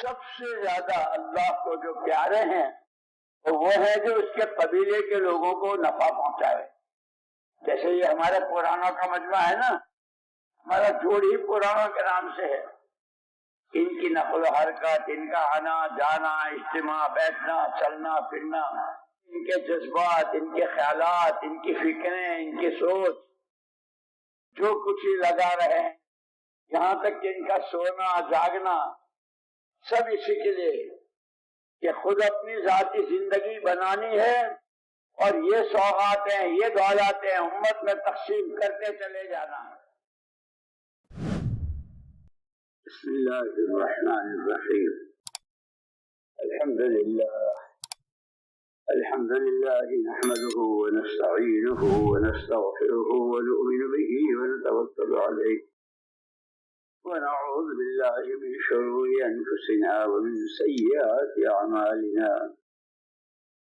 سب سے زیادہ اللہ کو جو پیارے ہیں وہ ہے جو اس کے قبیلے کے لوگوں کو نفع پہنچائے. جیسے یہ ہمارے پرانوں کا مجمع ہے نا، ہمارا جوڑ ہی پرانوں کے نام سے ہے. ان کی نقل و حرکت، ان کا آنا جانا، اجتماع، بیٹھنا، چلنا پھرنا، ان کے جذبات، ان کے خیالات، ان کی فکریں، ان کی سوچ، جو کچھ ہی لگا رہے ہیں، یہاں تک کہ ان کا سونا جاگنا، سب اسی کے لیے کہ خود اپنی ذاتی زندگی بنانی ہے اور یہ سوغاتیں، یہ دولاتیں امت میں تقسیم کرتے چلے جانا ہے. بسم اللہ الرحمن الرحیم. الحمد لله نحمده ونستعينه ونستغفره ونؤمن به ونتوكل عليه ونعوذ بالله من شرور أنفسنا ومن سيئات أعمالنا.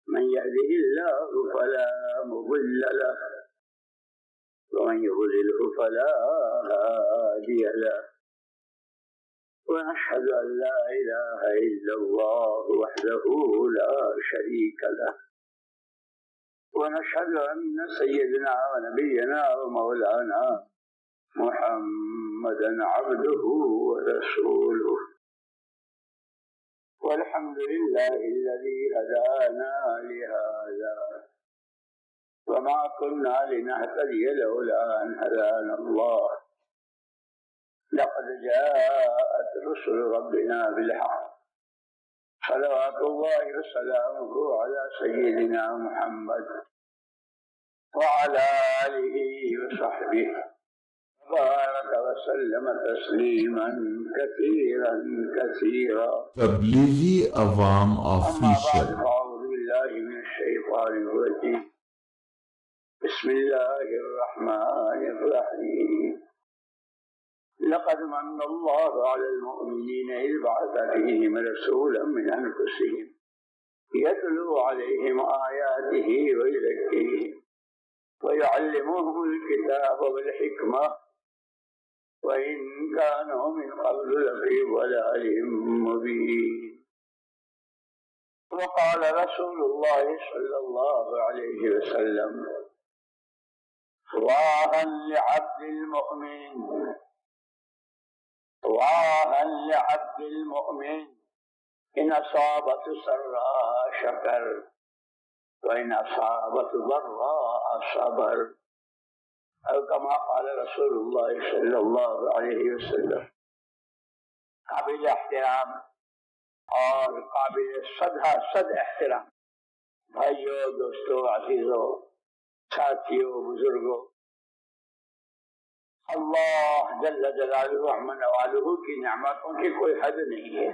من يهده الله فلا مضل له ومن يضلله فلا هادي له. ونشهد أن لا إله إلا الله وحده لا شريك له ونشهد أن سيدنا ونبينا ومولانا محمدا عبده ورسوله. والحمد لله الذي هدانا لهذا وما كنا لنهتدي لولا أن هدانا الله. لقد جاءت رسل ربنا بالحق صلوات الله وسلامه على سيدنا محمد وعلى آله وصحبه بارك وسلم تسليما كثيرا كثيرا. تبلیغی عوام أما بعد آفیشل. فأعوذ بالله من الشيطان الرجيم. بسم الله الرحمن الرحيم. لقد من الله على المؤمنين إذ بعث فيهم رسولا من أنفسهم يتلو عليهم آياته ويزكيهم ويعلمهم الكتاب والحكمة وإن كانوا من قبل لفي ضلال مبين. وقال رسول الله صلى الله عليه وسلم: واها لعبد المؤمن واها لعبد المؤمن إن أصابت سراء شكر وإن أصابت ضراء صبر، أو كما قال رسول الله صلى الله عليه وسلم. قابل احترام اور قابل صد احترام بھائیوں، دوستوں، عزیزوں، ساتھیوں، بزرگوں، اللہ جل جلالہ عم نوالہ کی نعمتوں کی کوئی حد نہیں ہے.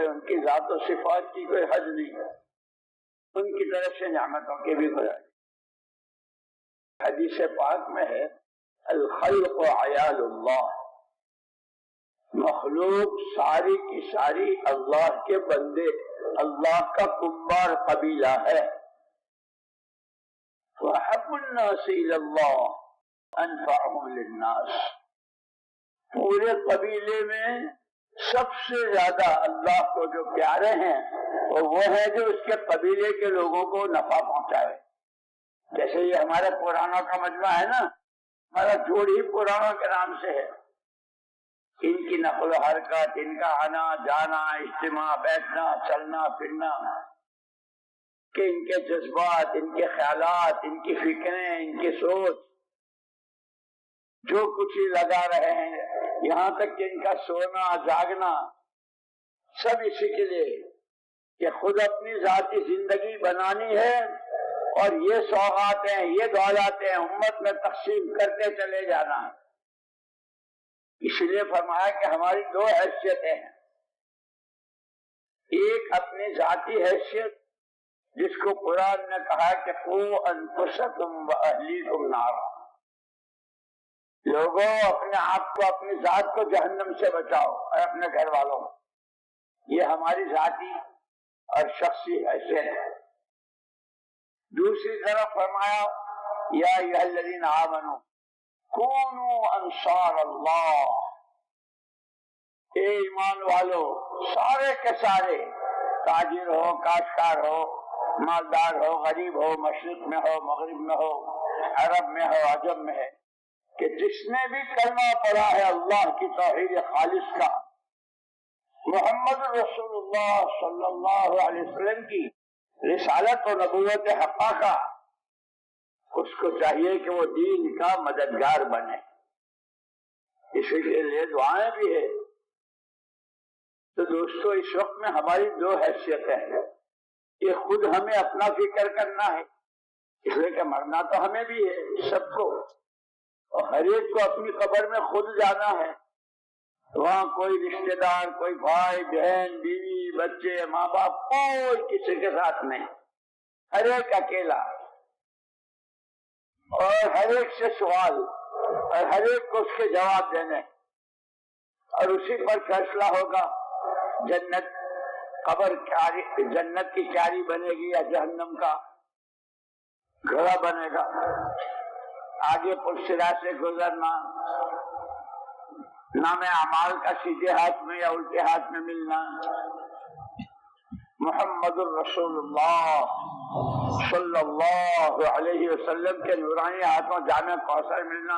ان کی ذات و صفات کی کوئی حد نہیں ہے، ان کی طرف سے نعمتوں کے بھی کوئی حد. حدیث پاک میں ہے: الخلق عیال اللہ، مخلوق ساری کی ساری اللہ کے بندے، اللہ کا کنبار قبیلہ ہے. وَحَبُّ النَّاسِ إِلَى اللَّهِ انفعهم للناس. پورے قبیلے میں سب سے زیادہ اللہ کو جو پیارے ہیں وہ ہے جو اس کے قبیلے کے لوگوں کو نفع پہنچائے. جیسے یہ ہمارے پرانوں کا مجمع ہے نا، ہمارا جوڑ ہی پرانوں کے نام سے ہے. ان کی نقل و حرکت، ان کا آنا جانا، اجتماع، بیٹھنا، چلنا پھرنا، کہ ان کے جذبات، ان کے خیالات، ان کی فکریں، ان کی سوچ، جو کچھ ہی لگا رہے ہیں، یہاں تک کہ ان کا سونا جاگنا، سب اسی کے لیے کہ خود اپنی ذاتی زندگی بنانی ہے اور یہ سوغاتیں، یہ دولاتیں امت میں تقسیم کرتے چلے جانا ہے. اس لیے فرمایا کہ ہماری دو حیثیتیں ہیں. ایک اپنی ذاتی حیثیت جس کو قرآن نے کہا کہ قوا انفسکم واہلیکم نارا، لوگوں اپنے آپ کو، اپنی ذات کو جہنم سے بچاؤ اور اپنے گھر والوں کو. یہ ہماری ذاتی اور شخصی حیثیت ہے. دوسری طرف فرمایا: یا ایھا الذین آمنوا کونوا انصار اللہ اے ایمان والو، سارے کے سارے، تاجر ہو، کاشتکار ہو، مالدار ہو، غریب ہو، مشرق میں ہو، مغرب میں ہو، عرب میں ہو، عجم میں ہے، کہ جس نے بھی کلمہ پڑھا ہے اللہ کی توحید خالص کا، محمد رسول اللہ صلی اللہ علیہ وسلم کی رسالت و نبوت حقہ کا، اس کو چاہیے کہ وہ دین کا مددگار بنے۔ اسی کے لیے دعائیں بھی ہے۔ تو دوستو، اس وقت میں ہماری دو حیثیتیں ہیں، کہ خود ہمیں اپنا فکر کرنا ہے، اس لیے کہ مرنا تو ہمیں بھی ہے سب کو، اور ہر ایک کو اپنی قبر میں خود جانا ہے۔ وہاں کوئی رشتہ دار، کوئی بھائی بہن، بیوی، بچے، ماں باپ، کوئی کسی کے ساتھ نہیں، ہر ایک اکیلا، اور ہر ایک سے سوال، اور ہر ایک کو اس کے جواب دینے، اور اسی پر فیصلہ ہوگا جنت قبر جنت کی کیاری بنے گی یا جہنم کا گھڑا بنے گا۔ آگے پرسرات سے گزرنا، نام اعمال کا سیدھے ہاتھ میں یا الٹے ہاتھ میں ملنا، محمد الرسول اللہ صلی اللہ علیہ وسلم کے نورانی ہاتھوں جامع کوثر ملنا،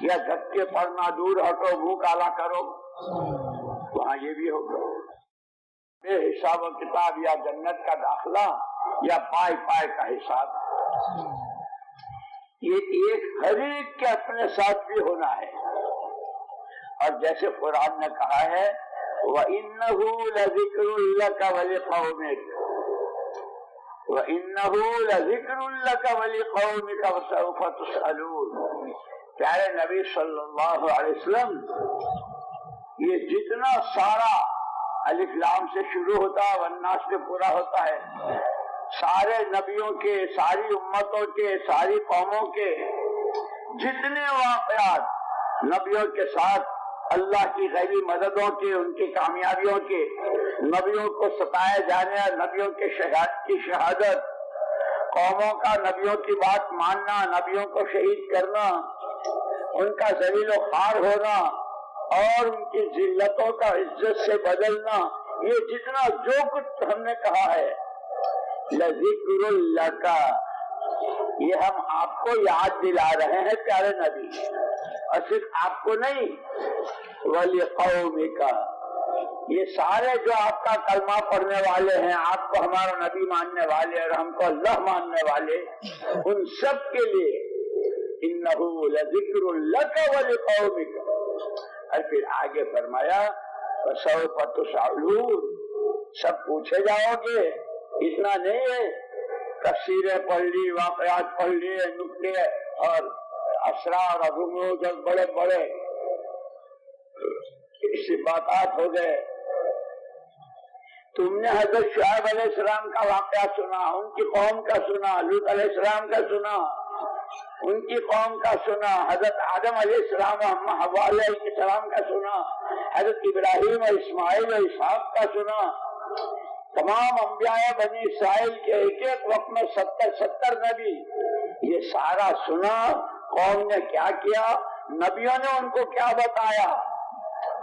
یا دھکے پڑنا، دور ہٹو، منہ کالا کرو، وہاں یہ بھی ہوگا۔ بے حساب و کتاب، یا جنت کا داخلہ یا پائے پائے کا حساب، یہ ایک ہر ایک کے اپنے ساتھ بھی ہونا ہے۔ اور جیسے قرآن نے کہا ہے وَإِنَّهُ لَذِكْرٌ لَكَ وَلِقَوْمِكَ وَإِنَّهُ لَذِكْرٌ لَكَ وَلِقَوْمِكَ وَسَوْفَ تُسْأَلُونَ۔ پیارے نبی صلی اللہ علیہ وسلم، یہ جتنا سارا الف لام سے شروع ہوتا ہے والناس سے پورا ہوتا ہے، سارے نبیوں کے، ساری امتوں کے، ساری قوموں کے جتنے واقعات نبیوں کے ساتھ اللہ کی غیبی مددوں کے، ان کی کامیابیوں کے، نبیوں کو ستائے جانے اور نبیوں کے شہادت، قوموں کا نبیوں کی بات ماننا، نبیوں کو شہید کرنا، ان کا ذلیل و خوار ہونا اور ان کی ذلتوں کا عزت سے بدلنا، یہ جتنا جو کچھ ہم نے کہا ہے لذکر لک، یہ ہم آپ کو یاد دلا رہے ہیں پیارے نبی، اور صرف آپ کو نہیں، وَلِقَوْمِكَ، یہ سارے جو آپ کا کلمہ پڑھنے والے ہیں، آپ کو ہمارا نبی ماننے والے اور ہم کو اللہ ماننے والے، ان سب کے لیے إِنَّهُ لَذِكْرٌ لَكَ وَلِقَوْمِكَ۔ اور پھر آگے فرمایا فَسَوْفَ تُسْأَلُونَ، سب پوچھے جاؤ گے، اتنا نہیں ہے تفسیریں پڑھ لی، واقعات پڑھ لیے، نکتے اور اسرار اور رموز اور بڑے بڑے استنباطات ہو گئے۔ تم نے حضرت شعیب علیہ السلام کا واقعہ سنا، ان کی قوم کا سنا، لوط علیہ السلام کا سنا، ان کی قوم کا سنا، حضرت آدم علیہ السلام و اماں حوا علیہ السلام کا سنا، حضرت ابراہیم و اسماعیل و اسحاق کا سنا، تمام انبیاء بنی اسرائیل کے ایک ایک وقت میں 70 نبی، یہ سارا سنا۔ قوم نے کیا کیا، نبیوں نے ان کو کیا بتایا،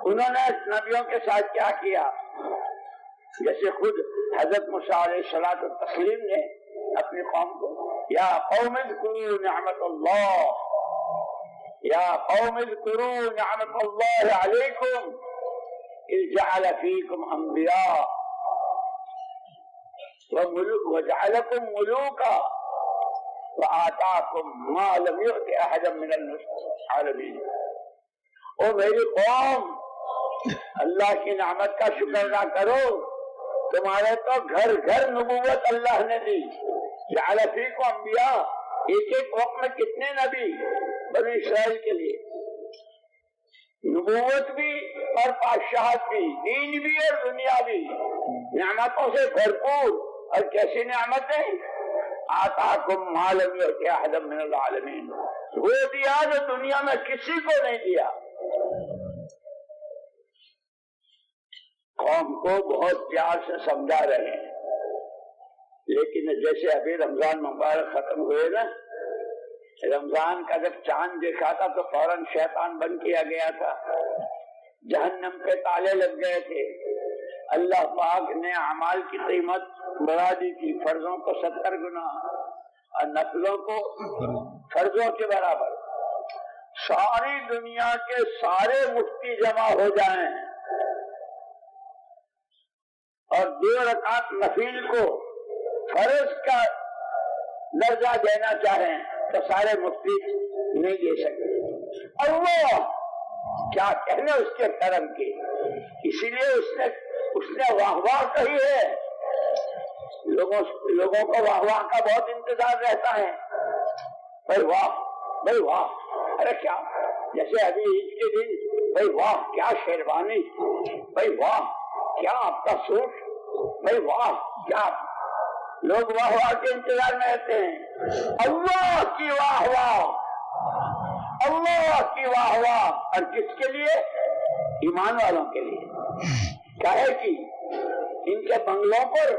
انہوں نے نبیوں کے ساتھ کیا کیا۔ جیسے خود حضرت موسیٰ علیہ الصلوۃ والتسلیم نے اپنی قوم کو یا قوم اذکروا نعمت اللہ، یا قوم اذکروا نعمت اللہ علیکم اذ جعل فیکم انبیاء وجعلکم ملوکا وآتاکم ما لم یؤت احدا من العالمین۔ او میری قوم، اللہ کی نعمت کا شکر نہ کرو، تمہارے تو گھر گھر نبوت اللہ نے دی، جعل فیکم انبیاء، ایک ایک وقت میں کتنے نبی بنی اسرائیل کے لیے، نبوت بھی اور بادشاہت بھی، دین بھی اور دنیا بھی، نعمتوں سے بھرپور۔ اور کیسی نعمتیں؟ آتاکم ما لم یؤت احدا من العالمین، وہ دیا جو دنیا میں کسی کو نہیں دیا۔ قوم کو بہت پیار سے سمجھا رہے ہیں، لیکن جیسے ابھی رمضان مبارک ختم ہوئے نا، رمضان کا جب چاند دیکھا تھا تو فوراً شیطان بند کیا گیا تھا، جہنم کے تالے لگ گئے تھے، اللہ پاک نے اعمال کی قیمت بڑھا دی تھی، فرضوں کو 70 گنا اور نفلوں کو فرضوں کے برابر۔ ساری دنیا کے سارے مفتی جمع ہو جائیں اور 2 رکعت نفل کو فرض کا درجہ دینا چاہیں تو سارے مفتی نہیں دے سکتے۔ اللہ کیا کہنے اس کے کرم کی، اسی لیے اس نے واہ واہ کہی ہے۔ لوگوں کو واہ واہ کا بہت انتظار رہتا ہے، بھائی واہ بھائی واہ، ارے کیا، جیسے ابھی عید کے دن بھائی واہ کیا شیروانی، بھائی واہ کیا آپ کا سوٹ، بھائی واہ کیا، لوگ واہ واہ کے انتظار میں رہتے ہیں۔ اللہ کی واہ واہ، اللہ کی واہ واہ، اور کس کے لیے؟ ایمان والوں کے لیے۔ کیا ہے کہ ان کے بنگلوں پر،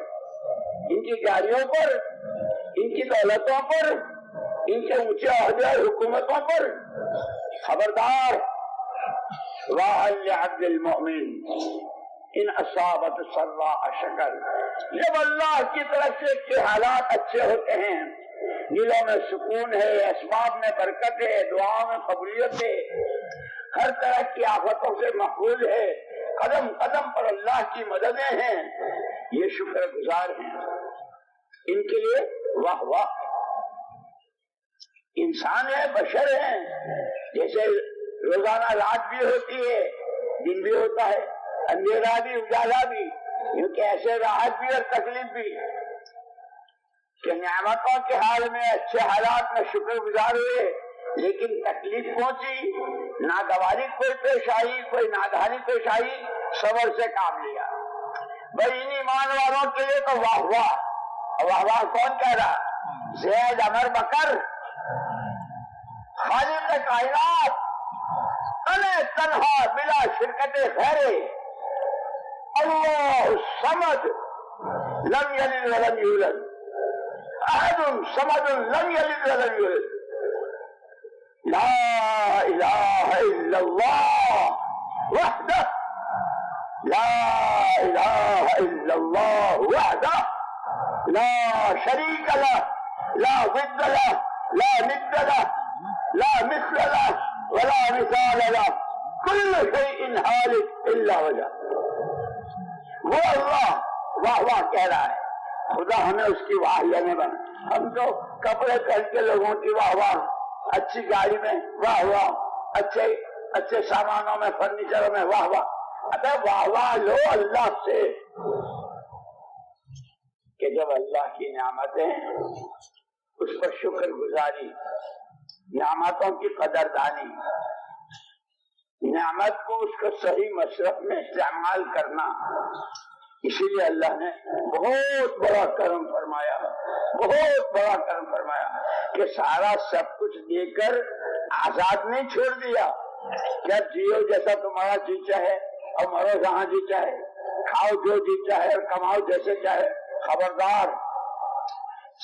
ان کی گاڑیوں پر، ان کی دولتوں پر، ان کے اونچے عہدے اور حکومتوں پر خبردار، واہ لعبد المؤمن ان اصابت سراء شکر، جب اللہ کی طرف سے حالات اچھے ہوتے ہیں، دلوں میں سکون ہے، اسباب میں برکت ہے، دعاؤں میں قبولیت ہے، ہر طرح کی آفتوں سے محفوظ ہے، قدم قدم پر اللہ کی مددیں ہیں، یہ شکر گزار ہیں، ان کے لیے واہ واہ۔ انسان ہے، بشر ہیں، جیسے روزانہ رات بھی ہوتی ہے، دن بھی ہوتا ہے، اندھیرا بھی اجالا بھی، کیونکہ ایسے راحت بھی اور تکلیف بھی، کہ نعمتوں کے حال میں اچھے حالات میں شکر گزار ہوئے، لیکن تکلیف پہنچی، ناگواری کوئی پیش آئی، کوئی نادانی پیش آئی، صبر سے کام لیا۔ بھائی ان ایمان والوں کے لیے تو واہ واہ، واہ واہ کون کہہ رہا؟ زید عمر بکر، خالق کائنات، انے تنہا بلا شرکت غیرے، اللہ الصمد لم یلد ولم یولد، احد صمد لم یلد ولم یولد، لا الہ الا اللہ وحدہ، لا الہ الا اللہ وحدہ، لا شریک لہ، لا ضد لہ، لا ند لہ، لا مثل لہ ولا مثال لہ، کل شیء ہالک الا وجہ۔ وہ اللہ واہ واہ کہہ رہا ہے، خدا ہمیں اس کی واہ لینے بنا۔ ہم تو کپڑے پہن کے لوگوں کی واہ واہ، اچھی گاڑی میں واہ واہ، اچھے سامانوں میں، فرنیچروں میں واہ واہ۔ ابے واہ واہ لو اللہ سے، کہ جب اللہ کی نعمتیں، اس پر شکر گزاری، نعمتوں کی قدردانی، نعمت کو اس کو صحیح مصرف میں استعمال کرنا، اسی لیے اللہ نے بہت بڑا کرم فرمایا، بہت بڑا کرم فرمایا کہ سارا سب کچھ دے کر آزاد نہیں چھوڑ دیا، کیا جیو جیسا تمہارا جی چاہے اور مرو جہاں جی چاہے، کھاؤ جو جی چاہے اور کماؤ جیسے چاہے۔ خبردار،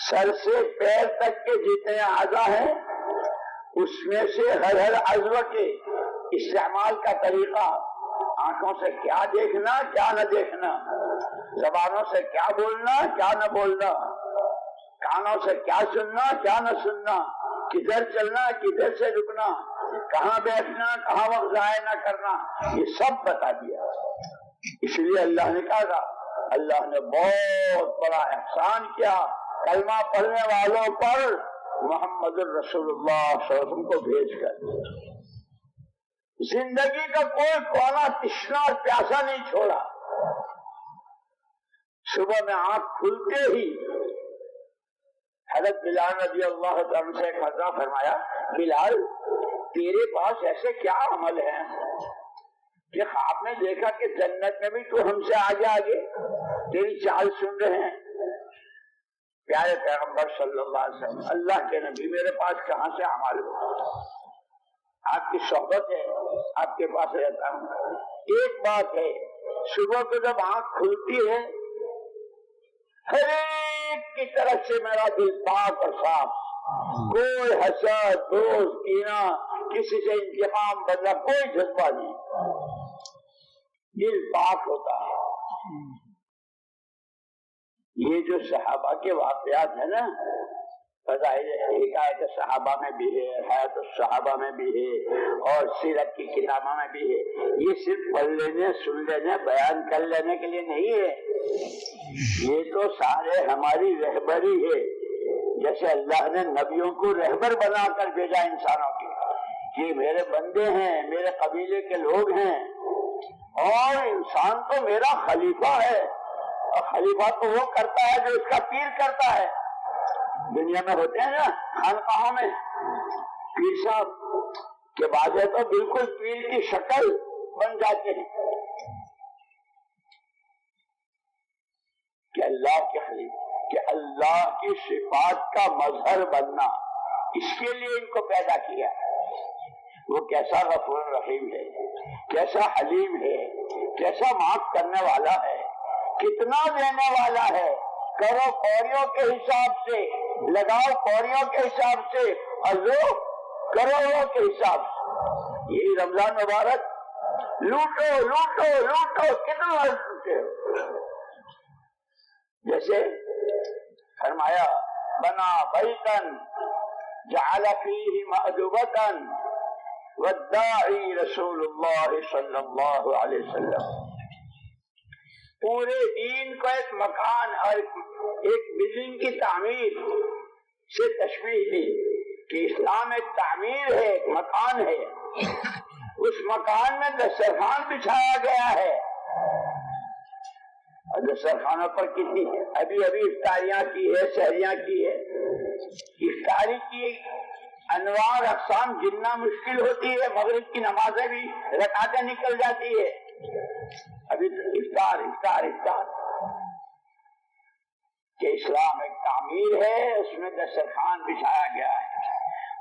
سر سے پیر تک کے جتنے اعضاء ہیں اس میں سے ہر عضو کے استعمال کا طریقہ، آنکھوں سے کیا دیکھنا کیا نہ دیکھنا، زبانوں سے کیا بولنا کیا نہ بولنا، کانوں سے کیا سننا کیا نہ سننا، کدھر چلنا کدھر سے رکنا، کہاں بیٹھنا کہاں وقت ضائع نہ کرنا، یہ سب بتا دیا۔ اس لیے اللہ نے کہا، اللہ نے بہت بڑا احسان کیا کلمہ پڑھنے والوں پر محمد الرسول اللہ صلی اللہ علیہ وسلم کو بھیج کر۔ زندگی کا کوئی کونا تشنا اور پیاسا نہیں چھوڑا۔ صبح میں آنکھ کھلتے ہی حضرت بلال رضی اللہ عنہ سے ایک حضرت فرمایا، بلال تیرے پاس ایسے کیا عمل ہیں کہ خواب میں دیکھا کہ جنت میں بھی تو ہم سے آگے آگے تیری چال سن رہے ہیں۔ پیارے پیغمبر صلی اللہ علیہ وسلم، اللہ کے نبی، میرے پاس کہاں سے عمل ہو؟ آپ کی صحبت ہے، آپ کے پاس رہتا ہوں۔ ایک بات ہے، صبح کو جب آنکھ کھلتی ہے ہر ایک کی طرف سے میرا دل پاک اور صاف، کوئی حسد دوست کینہ، کسی سے انتقام بدلہ کوئی جذبہ نہیں۔ دل پاک ہوتا ہے۔ یہ جو صحابہ کے واقعات ہیں نا، فضائل حکایت صحابہ میں بھی ہے، حیات الصحابہ میں بھی ہے، اور سیرت کی کتابوں میں بھی ہے، یہ صرف پڑھ لینے، سن لینے، بیان کر لینے کے لیے نہیں ہے، یہ تو سارے ہماری رہبری ہے۔ جیسے اللہ نے نبیوں کو رہبر بنا کر بھیجا انسانوں کی، کہ میرے بندے ہیں، میرے قبیلے کے لوگ ہیں، اور انسان تو میرا خلیفہ ہے، اور خلیفہ تو وہ کرتا ہے جو اس کا پیر کرتا ہے۔ دنیا میں ہوتے ہیں نا خانقاہوں میں پیر صاحب کے بعد ہے تو بالکل پیر کی شکل بن جاتے ہیں کہ اللہ کے خلیفہ، کہ اللہ کی صفات کا مظہر بننا، اس کے لیے ان کو پیدا کیا ہے۔ وہ کیسا غفور رحیم ہے، کیسا حلیم ہے، کیسا معاف کرنے والا ہے، کتنا دینے والا ہے، کرو کوڑیوں کے حساب سے، لگاؤ کوڑیوں کے حساب سے، اور لو کروڑوں کے حساب سے۔ یہی رمضان مبارک لوٹو لوٹو لوٹو، کتنا لوٹے ہو۔ جیسے فرمایا بنا بیتن جعل فیہ مأدبتن والداعی رسول اللہ صلی اللہ علیہ وسلم، پورے دین کو ایک مکان اور ایک بلڈنگ کی تعمیر سے تشبیہ دی کہ اسلام ایک تعمیر ہے، ایک مکان ہے، اس مکان میں دسترخوان بچھایا گیا ہے، اور دسترخوانوں پر کتنی ابھی افطاریاں کی ہے، سحریاں کی ہے۔ افطاری کی انواع اقسام گننا مشکل ہوتی ہے، مغرب کی نمازیں بھی رکعتیں نکل جاتی ہے، ابھی افطار افطار افطار کہ اسلام ایک تعمیر ہے، اس میں دسترخوان بچھایا گیا ہے،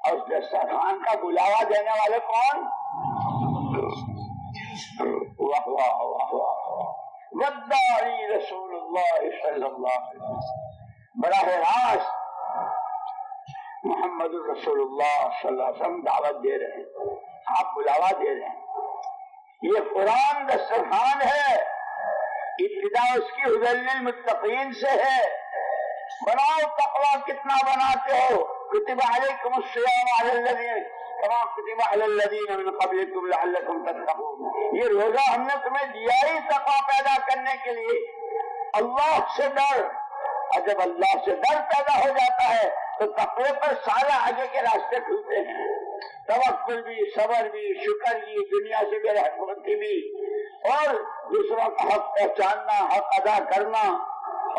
اور اس دسترخوان کا بلاوا دینے والے کون؟ واہ واہ واہ واہ، والداعی رسول اللہ صلی اللہ علیہ وسلم، براہ راست محمد رسول اللہ صلی اللہ علیہ وسلم دعوت دے رہے ہیں، آپ بلاوا دے رہے ہیں۔ یہ قرآن دسترخوان ہے، ابتدا اس کی ہدی للمتقین سے ہے، بناؤ تقویٰ کتنا بناتے ہو، کتب علیکم الصیام علی الذین کما کتب علی الذین من قبلکم لعلکم تتقون، یہ روزہ ہم نے تمہیں دیا ہی تقویٰ پیدا کرنے کے لیے، اللہ سے ڈر، اور جب اللہ سے ڈر پیدا ہو جاتا ہے تو تقوی پر سارے آگے کے راستے کھلتے ہیں، توکل بھی، صبر بھی، شکر بھی، دنیا سے بے رحمتی بھی، اور دوسروں کا حق پہچاننا، حق ادا کرنا،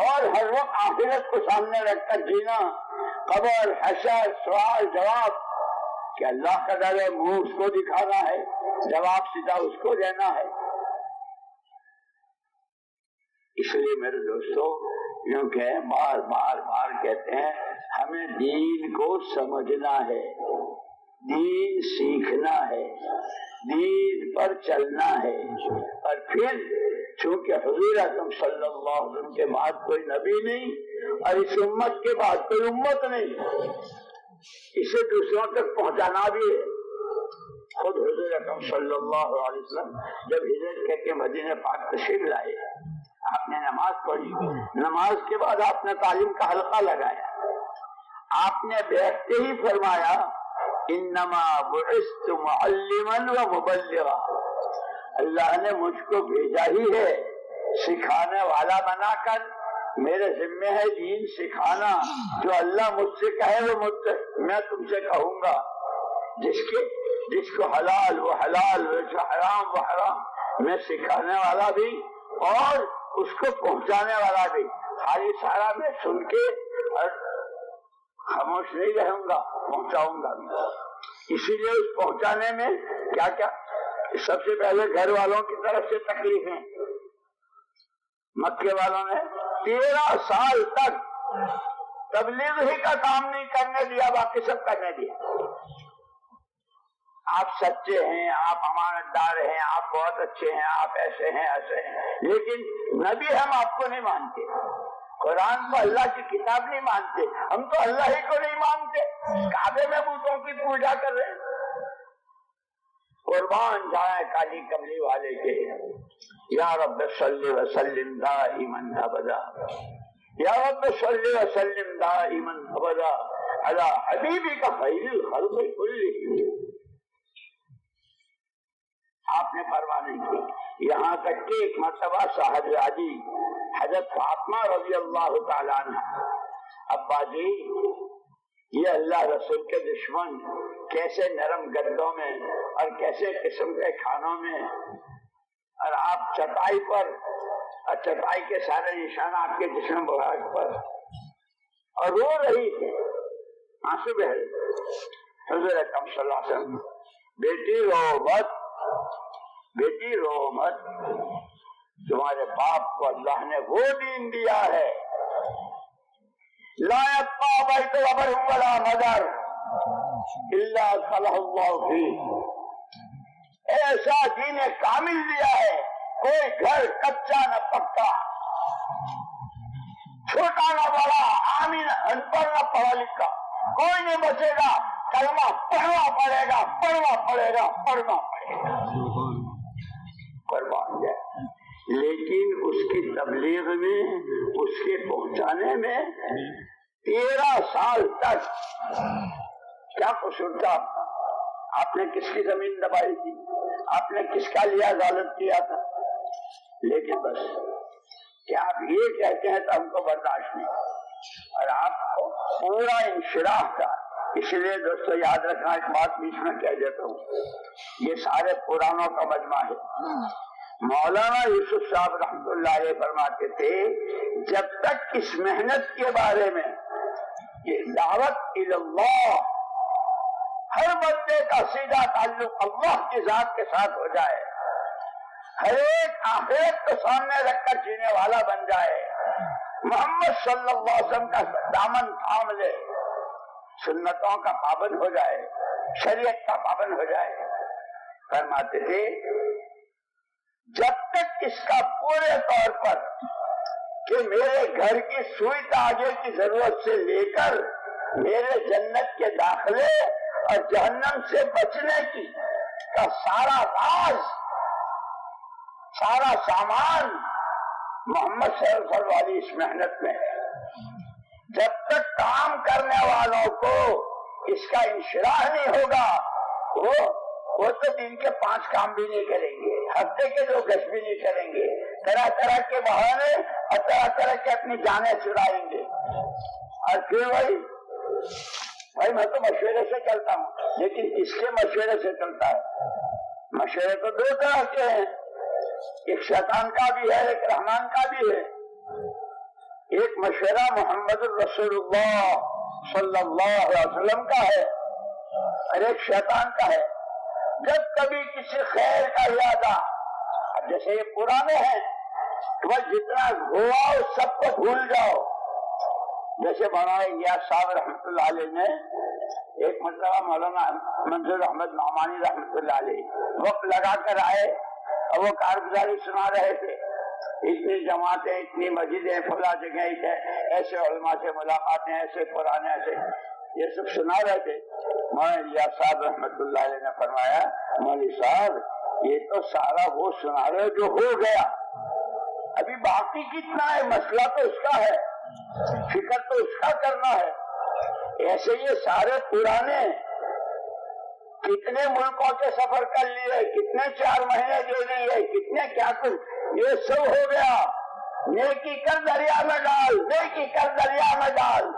اور ہر وقت آخرت کو سامنے رکھ کر جینا، قبر، حشر، سوال جواب، کہ اللہ کا ڈر ہے، منہ اس کو دکھانا ہے، جواب سیدھا اس کو دینا ہے۔ اس لیے میرے دوستو، یوں کہ بار بار بار کہتے ہیں ہمیں دین کو سمجھنا ہے، دین سیکھنا ہے، دین پر چلنا ہے، اور پھر چونکہ حضور اکرم صلی اللہ علیہ وسلم کے بعد کوئی نبی نہیں، اور اس امت کے بعد کوئی امت نہیں، اسے دوسروں تک پہنچانا بھی ہے۔ خود حضور اکرم صلی اللہ علیہ وسلم جب ہجرت کر کے مدینہ پاک تشریف لائے، آپ نے نماز پڑھی، نماز کے بعد آپ نے تعلیم کا حلقہ لگایا، آپ نے بیٹھتے ہی فرمایا انما بعثت معلما و مبلغا، اللہ نے مجھ کو بھیجا ہی ہے سکھانے والا بنا کر، میرے ذمہ ہے دین سکھانا، جو اللہ مجھ سے کہے وہ میں تم سے کہوں گا، جس کو حلال وہ حلال، جو حرام وہ حرام، میں سکھانے والا بھی اور اس کو پہنچانے والا بھی، خالی سارا میں سن کے اور خاموش نہیں رہوں گا، پہنچاؤں گا بھی۔ اسی لیے اس پہنچانے میں کیا کیا، سب سے پہلے گھر والوں کی طرف سے تکلیفیں، مکے والوں نے 13 سال تک تبلیغ ہی کا کام نہیں کرنے دیا، باقی سب کرنے دیا۔ آپ سچے ہیں، آپ امانت دار ہیں، آپ بہت اچھے ہیں، آپ ایسے ہیں ایسے ہیں، لیکن نبی ہم آپ کو نہیں مانتے، قرآن کو اللہ کی کتاب نہیں مانتے، ہم تو اللہ ہی کو نہیں مانتے، کعبے میں بتوں کی پوجا کر رہے ہیں۔ قربان جائیں کالی کملی والے کے. یا رب صلی وسلم دائما ابدا، یا رب صلی وسلم دائما ابدا علی حبیبک خیر الخلق کلہم. آپ نے پرواہ نہیں کی، یہاں تک کہ ایک مرتبہ صاحبزادی حضرت فاطمہ رضی اللہ تعالیٰ عنہ، ابا جی یہ اللہ رسول کے دشمن کیسے نرم گدوں میں اور کیسے قسم کے کھانوں میں، اور آپ چٹائی پر، اور چٹائی کے سارے نشان آپ کے جسم مبارک پر، اور رو رہی تھی، آنسو بہ رہے. حضور اکرم صلی اللہ علیہ وسلم، بیٹی رو مت، بیٹی رو مت، تمہارے باپ کو اللہ نے وہ دین دیا ہے، لا يبقى بيت قبر ولا مدر الا صلح اللہ فیہ. ایسا دین کامل دیا ہے، کوئی گھر کچا نہ پکا، چھوٹا نہ بڑا، عامی نہ ان پڑھ نہ پڑھا لکھا، کوئی نہیں بچے گا. کلمہ پڑھنا پڑے گا، پڑھنا پڑے گا، پڑھنا پڑے گا. قربان جائے. لیکن اس کی تبلیغ میں، اس کے پہنچانے میں 13 سال تک کیا قصور تھا آپ کا؟ آپ نے کس کی زمین دبائی تھی؟ آپ نے کس کا لیا غالب کیا تھا؟ لیکن بس کہ آپ یہ کہتے ہیں تو ہم کو برداشت نہیں، اور آپ کو پورا انشراح تھا. اس لیے دوستو یاد رکھنا، ایک بات بیچ میں کہہ دیتا ہوں، یہ سارے پرانوں کا مجمع ہے. مولانا یوسف صاحب رحمۃ اللہ علیہ فرماتے تھے جب تک اس محنت کے بارے میں یہ دعوت اللہ، ہر بندے کا سیدھا تعلق اللہ کی ذات کے ساتھ ہو جائے، ہر ایک آخرت کو سامنے رکھ کر جینے والا بن جائے، محمد صلی اللہ علیہ وسلم کا دامن تھام لے، سنتوں کا پابند ہو جائے، شریعت کا پابند ہو جائے. فرماتے تھے جب تک اس کا پورے طور پر کہ میرے گھر کی سوئی تاجے کی ضرورت سے لے کر میرے جنت کے داخلے اور جہنم سے بچنے کی کا سارا راز، سارا سامان محمد صلی اللہ علیہ وسلم اس محنت میں ہے. جب تک کام کرنے والوں کو اس کا انشراح نہیں ہوگا، وہ تو دن کے 5 کام بھی نہیں کریں گے، ہفتے کے 2 گشت بھی نہیں کریں گے، طرح طرح کے بہانے اور طرح طرح کے اپنی جانیں چرائیں گے. اور پھر بھائی میں تو مشورے سے چلتا ہوں، لیکن کس کے مشورے سے چلتا ہے؟ مشورے تو 2 طرح کے ہیں، ایک شیطان کا بھی ہے، ایک رحمان کا بھی ہے. ایک مشورہ محمد الرسول اللہ صلی اللہ علیہ وسلم کا ہے اور ایک شیطان کا ہے. جب کبھی کسی خیر کا ارادہ، اب جیسے یہ پرانے ہیں تو بس جتنا ہوا اس سب کو بھول جاؤ. جیسے مولانا الیاس صاحب رحمۃ اللہ علیہ نے ایک مرتبہ مولانا منظور احمد نعمانی رحمۃ اللہ علیہ وقت لگا کر آئے اور وہ کارگزاری سنا رہے تھے، اتنی جماعتیں، اتنی مسجدیں، فلاں جگہ ایسے علماء سے ملاقاتیں، ایسے پرانے، ایسے یہ سب سنا رہے تھے. مولانا الیاس صاحب رحمۃ اللہ علیہ نے فرمایا مولوی صاحب یہ تو سارا وہ سنا رہے جو ہو گیا، ابھی باقی کتنا ہے، مسئلہ تو اس کا ہے، فکر تو اس کا کرنا ہے. ایسے یہ سارے پرانے کتنے ملکوں کے سفر کر لیے، کتنے 4 مہینے دے دیے، کتنے کیا کچھ، یہ سب ہو گیا. نیکی کر دریا میں ڈال، نیکی کر دریا میں ڈال.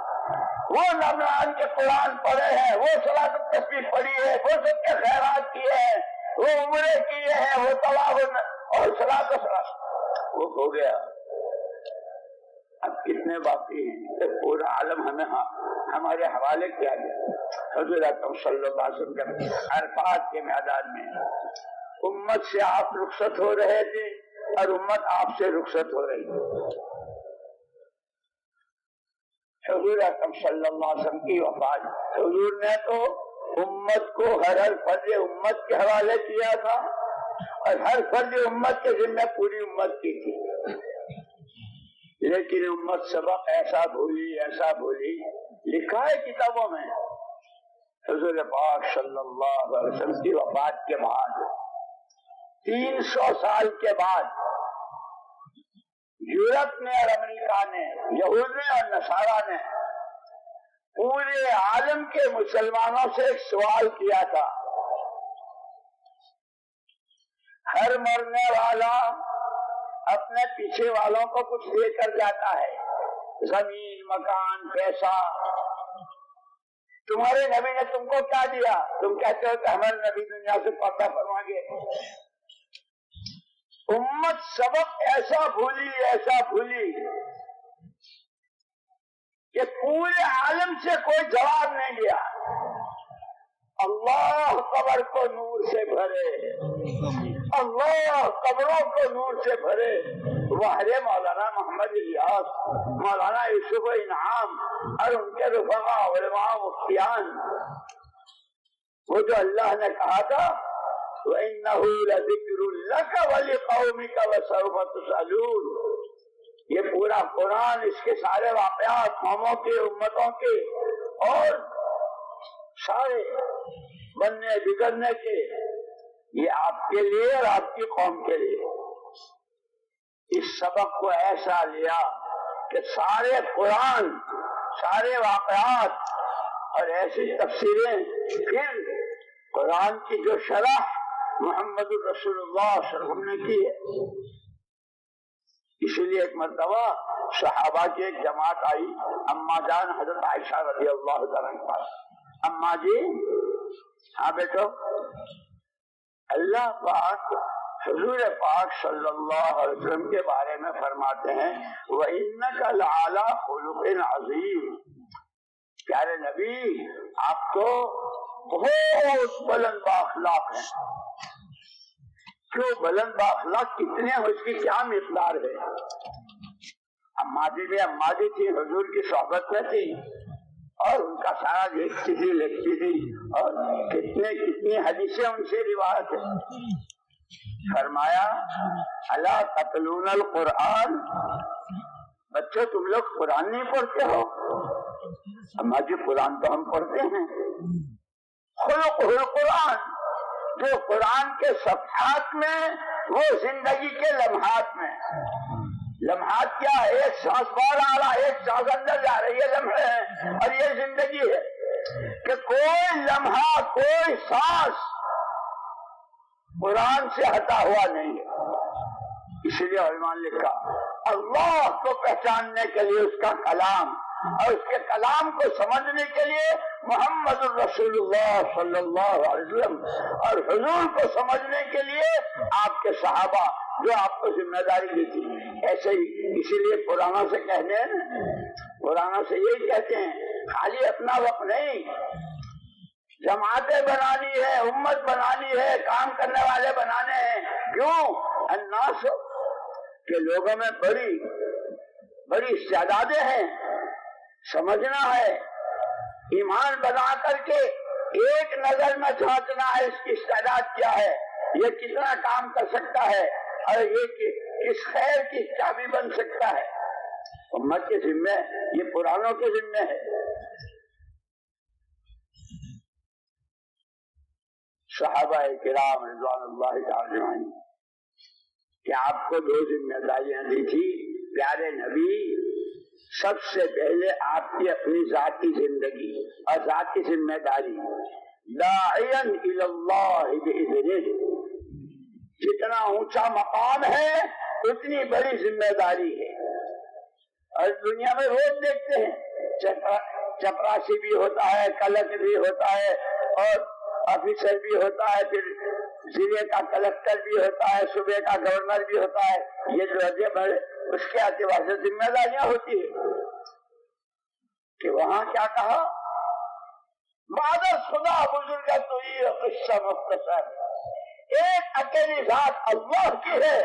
وہ رمضان کے قرآن پڑھے ہیں، وہ صلاۃ التسبیح پڑھی ہے، وہ سب کے خیرات کیے ہیں، وہ عمرے کیے ہیں، وہ طواف اور صلاۃ وہ ہو گیا. اب کتنے باقی ہیں؟ پورا عالم ہمیں ہمارے حوالے کیا گیا. حضور اکرم صلی اللہ علیہ وسلم کے عرفات کے میدان میں امت سے آپ رخصت ہو رہے تھے اور امت آپ سے رخصت ہو رہی تھی. حضور اکرم صلی اللہ علیہ وسلم کی وفات، حضور نے تو امت کو ہر فرد امت کے حوالے کیا تھا اور ہر فرد امت کے ذمہ پوری امت کی تھی. لیکن امت سبق ایسا بھولی، ایسا بھولی، لکھا ہے کتابوں میں. حضور پاک صلی اللہ علیہ وسلم کی وفات کے بعد 300 سال کے بعد یورپ نے اور امریکہ نے، یہود نے اور نصارہ نے پورے عالم کے مسلمانوں سے ایک سوال کیا تھا. ہر مرنے والا اپنے پیچھے والوں کو کچھ دے کر جاتا ہے، زمین، مکان، پیسہ. تمہارے نبی نے تم کو کیا دیا؟ تم کہتے ہو کہ ہمارے نبی دنیا سے پردہ فرما گئے. امت سبق ایسا بھولی کہ پورے عالم سے کوئی جواب نہیں دیا. اللہ قبر کو نور سے بھرے، اللہ قبروں کو نور سے بھرے. واہرے مولانا محمد الیاس، مولانا یوسف انعام اور ان کے رفقا علماء مفتیان، وہ جو اللہ نے کہا تھا وَإِنَّهُ لَذِكْرٌ لَكَ وَلِقَوْمِكَ وَسَوْفَ تُسْأَلُونَ. یہ پورا قرآن، اس کے سارے واقعات قوموں کے، امتوں کے اور سارے بننے بگڑنے کے، یہ آپ کے لیے اور آپ کی قوم کے لیے. اس سبق کو ایسا لیا کہ سارے قرآن، سارے واقعات اور ایسی تفسیریں، پھر قرآن کی جو شرح محمد الرسول اللہ صلی اللہ علیہ وسلم نے کی ہے. اسی لیے ایک مرتبہ صحابہ کی ایک جماعت آئی اما جان حضرت عائشہ رضی اللہ تعالیٰ کے پاس. اما جی، ہاں بیٹو، اللہ پاک حضور پاک صلی اللہ علیہ وسلم کے بارے میں فرماتے ہیں وَإِنَّكَ لَعَلَىٰ خُلُقٍ عَظِيمٍ. پیارے نبی، آپ تو بہت بلند بااخلاق ہیں. کیوں بلند بااخلاق کتنے ہیں، اس کی کیا مقدار ہے؟ اما جی تھی، حضور کی صحبت میں تھی اور ان کا سارا لکھتی تھی اور کتنی حدیثیں ان سے روایت ہے. فرمایا الا تتلون القرآن، بچے تم لوگ قرآن نہیں پڑھتے ہو؟ اما جی قرآن تو ہم پڑھتے ہیں. خلق القرآن، جو قرآن کے صفحات میں، وہ زندگی کے لمحات میں. لمحات کیا؟ ایک سانس باہر آ رہا، ایک سانس اندر جا رہی، یہ لمحے ہیں اور یہ زندگی ہے کہ کوئی لمحہ، کوئی سانس قرآن سے ہٹا ہوا نہیں ہے. اسی لیے علماء نے لکھا اللہ کو پہچاننے کے لیے اس کا کلام اور اس کے کلام کو سمجھنے کے لیے محمد الرسول اللہ صلی اللہ علیہ وسلم اور حضور کو سمجھنے کے لیے آپ کے صحابہ جو آپ کو ذمہ داری دی تھی. ایسے ہی اسی لیے پرانا سے کہنے ہیں، پرانا سے یہی کہتے ہیں خالی اپنا وقت نہیں، جماعتیں بنانی ہے، امت بنانی ہے، کام کرنے والے بنانے ہیں. کیوں؟ الناس، کہ لوگوں میں بڑی استعدادیں ہیں، سمجھنا ہے، ایمان بنا کر کے ایک نظر میں جھانکنا ہے اس کی استعداد کیا ہے، یہ کتنا کام کر سکتا ہے اور یہ کس خیر کی چابی بن سکتا ہے. امت کے ذمہ، یہ پرانوں کے ذمہ ہے. صحابہ کرام رضوان اللہ تعالی عنہم کہ آپ کو 2 ذمہ داریاں دی تھی. پیارے نبی، سب سے پہلے آپ کی اپنی ذاتی زندگی اور ذاتی ذمہ داری، داعیا الی اللہ باذنہ. جتنا اونچا مقام ہے اتنی بڑی ذمہ داری ہے. اور دنیا میں روز دیکھتے ہیں چپراسی بھی ہوتا ہے، کلک بھی ہوتا ہے اور آفیسر بھی ہوتا ہے، پھر ضلع کا کلکٹر بھی ہوتا ہے، صوبے کا گورنر بھی ہوتا ہے. یہ درجے بڑے، اس کے اعتبار سے ذمہ داریاں ہوتی ہے. کہ وہاں کیا کہا؟ بعد خدا بزرگ تو یہ قصہ مختصر، ایک اکیلی ذات اللہ کی ہے،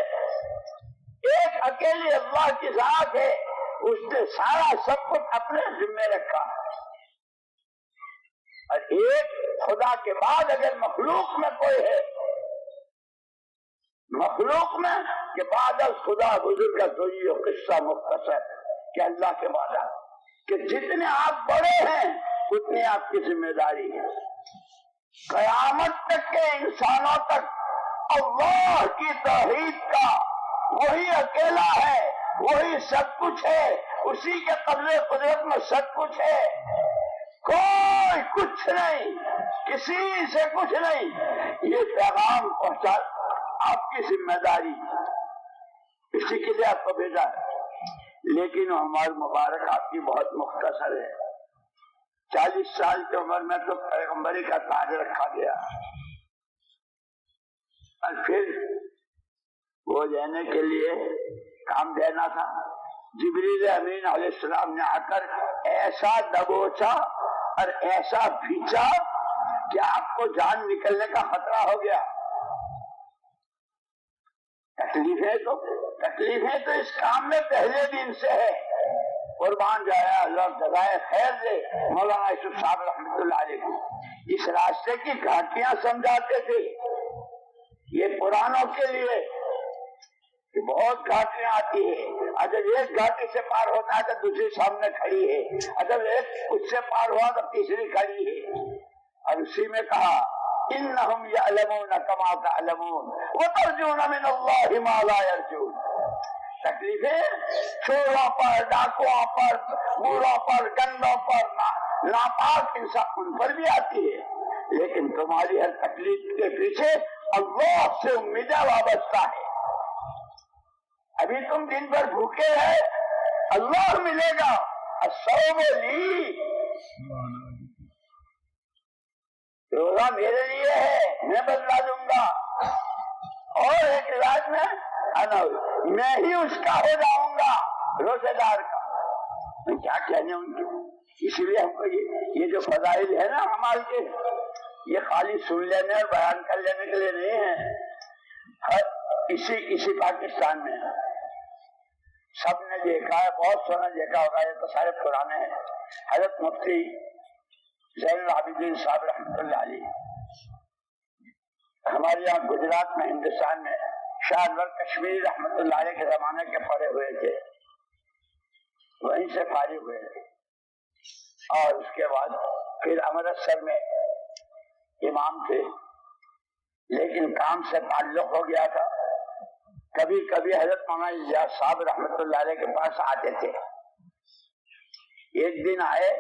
ایک اکیلی اللہ کی ذات ہے، اس نے سارا سب کچھ اپنے ذمہ رکھا. اور ایک خدا کے بعد اگر مخلوق میں کوئی ہے، مخلوق میں کہ بعد خدا بزرگ تو یہ قصہ مختصر کہ اللہ کے بعد کہ جتنے آپ بڑے ہیں اتنی آپ کی ذمہ داری ہے. قیامت تک کے انسانوں تک اللہ کی توحید کا وہی اکیلا ہے، وہی سب کچھ ہے، اسی کے قبضے قدرت میں سب کچھ ہے، کوئی کچھ نہیں، کسی سے کچھ نہیں۔ یہ پیغام پہنچا آپ کی ذمہ داری، اسی کے لیے آپ کو بھیجا ہے۔ لیکن عمر مبارک آپ کی بہت مختصر ہے، 40 سال کی عمر میں تو پیغمبری کا تاج رکھا گیا، اور پھر وہ لینے کے لیے کام دینا تھا۔ جبریل امین علیہ السلام نے آ کر ایسا دبوچا اور ایسا بھیچا کہ آپ کو جان نکلنے کا خطرہ ہو گیا۔ تکلیفیں تو اس کام میں پہلے دن سے ہے۔ قربان جایا اللہ جزائے خیر دے مولانا یوسف صاحب رحمۃ اللہ علیہ کو، اس راستے کی گھاٹیاں سمجھاتے تھے۔ یہ پرانوں کے لیے کہ بہت گھاٹیاں آتی ہے، اگر ایک گھاٹی سے پار ہوتا ہے تو دوسری سامنے کھڑی ہے، اگر ایک اس سے پار ہوا تو تیسری کھڑی ہے، اور اسی میں کہا انہم یعلمون کما تعلمون وترجون من اللہ ما لا یرجون۔ تکلیفیں چوروں پر، ڈاکوؤں پر، بوڑھوں پر، گندوں پر، ناپاک انسان ان پر بھی آتی ہے، لیکن تمہاری ہر تکلیف کے پیچھے اللہ سے امیدیں وابستہ ہے۔ ابھی تم دن بھر بھوکے ہیں، اللہ ملے گا، الصوم لی، روزہ میرے لیے ہے، میں بدلا دوں گا۔ اور ایک روایت میں میں ہی اس کا ہو جاؤں گا، روزے دار کا۔ میں کیا کہنے ان کی، اسی لیے ہم کو یہ جو فضائل ہے نا ہمارے کے، یہ خالی سن لینے اور بیان کر لینے کے لیے نہیں ہے، اسی پاکستان میں سب نے دیکھا ہے، بہت سونا دیکھا ہوگا، یہ تو سارے پرانے ہیں۔ حضرت مفتی زین العابدین صاحب رحمۃ اللہ علیہ ہمارے یہاں گجرات میں، ہندوستان میں، شاہ انور کشمیری رحمۃ اللہ علیہ کے زمانے کے پڑے ہوئے تھے، وہیں سے فارغ ہوئے تھے، اور اس کے بعد پھر امرتسر میں امام تھے، لیکن کام سے تعلق ہو گیا تھا۔ کبھی کبھی حضرت مولانا الیاس صاحب رحمۃ اللہ علیہ کے پاس آتے تھے۔ ایک دن آئے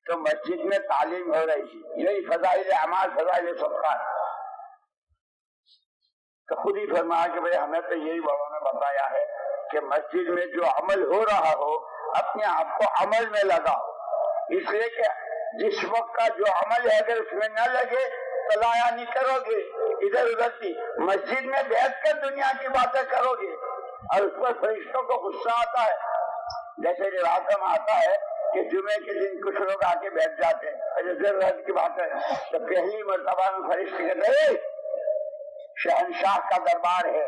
تو مسجد میں تعلیم ہو رہی تھی، یہی فضائل اعمال، فضائل صدقات، تو خود ہی فرمایا کہ بھئی ہمیں تو یہی بڑوں نے بتایا ہے کہ مسجد میں جو عمل ہو رہا ہو اپنے آپ کو عمل میں لگاؤ، اس لیے کہ جس وقت کا جو عمل ہے اگر اس میں نہ لگے تو لایا نہیں کرو گے، ادھر ادھر کی مسجد میں بیٹھ کر دنیا کی باتیں کرو گے، اور اس پر فرشتوں کو غصہ آتا ہے۔ جیسے روایت میں آتا ہے کہ جمعے کے دن کچھ لوگ آ کے بیٹھ جاتے ہیں، ضرورت کی بات ہے تو پہلی مرتبہ میں فرشتے کہتے ہیں شہنشاہ کا دربار ہے،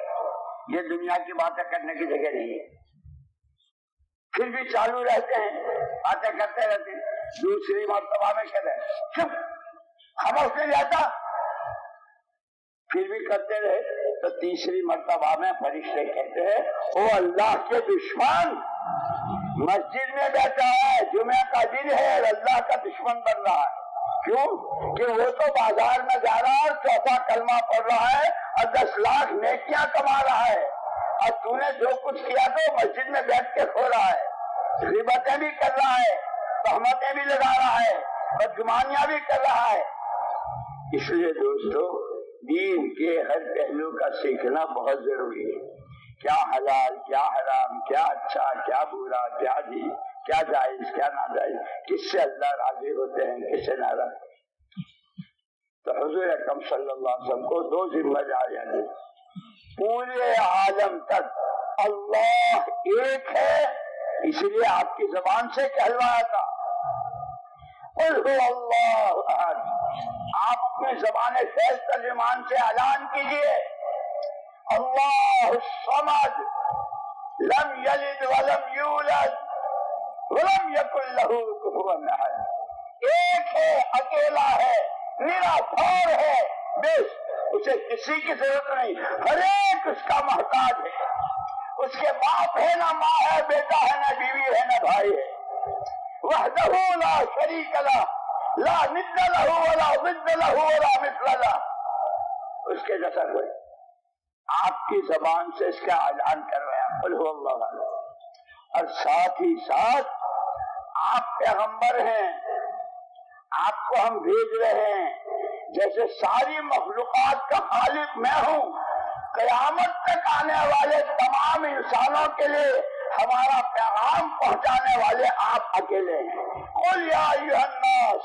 یہ دنیا کی باتیں کرنے کی جگہ نہیں ہے، پھر بھی چالو رہتے ہیں، باتیں کرتے رہتے ہیں۔ دوسری مرتبہ میں کہتے ہیں چپ، خاموش نہیں رہتا، پھر بھی کرتے رہے، تو تیسری مرتبہ میں فرشتے کہتے ہیں او اللہ کے دشمن، مسجد میں بیٹھا ہے، جمعہ کا دن ہے اور اللہ کا دشمن بن رہا ہے۔ کیوں کہ وہ تو بازار میں جا رہا ہے اور چوتھا کلمہ پڑھ رہا ہے اور 10 لاکھ نیکیاں کما رہا ہے، اور تو نے جو کچھ کیا تو مسجد میں بیٹھ کے کھو رہا ہے، غیبتیں بھی کر رہا ہے، تہمتیں بھی لگا رہا ہے، بدگمانیاں بھی کر رہا ہے۔ اس لیے دوستو دین کے ہر پہلو کا سیکھنا بہت ضروری ہے، کیا حلال، کیا حرام، کیا اچھا، کیا برا، کیا کیا جائز، کیا ناجائز، کس سے اللہ راضی ہوتے ہیں، کس سے ناراض۔ تو حضور اکرم صلی اللہ علیہ وسلم کو 2 ذمہ داریاں دی، پورے عالم تک اللہ ایک ہے، اس لیے آپ کی زبان سے کہلوایا تھا قل هو اللہ احد، آپ اپنی زبان فیض ترجمان سے اعلان کیجئے اللہ الصمد لم یلد ولم یولد ولم یکن له کفوا احد، ایک ہے، اکیلا ہے، نراپور ہے، بس اسے کسی کی ضرورت نہیں، ہر ایک اس کا محتاج ہے، اس کے باپ ہے نہ ماں ہے، بیٹا ہے نہ بیوی ہے نہ بھائی ہے، وحدہ لا شریک لہ لا ند لہ ولا ضد لہ ولا مثل لہ، اس کے جیسا کوئی، آپ کی زبان سے اس کا اعلان کروایا قل هو اللہ احد، اور ساتھ ہی ساتھ آپ پیغمبر ہیں، آپ کو ہم بھیج رہے ہیں، جیسے ساری مخلوقات کا خالق میں ہوں، قیامت تک آنے والے تمام انسانوں کے لیے ہمارا پیغام پہنچانے والے آپ اکیلے ہیں۔ قل یا ایھا الناس،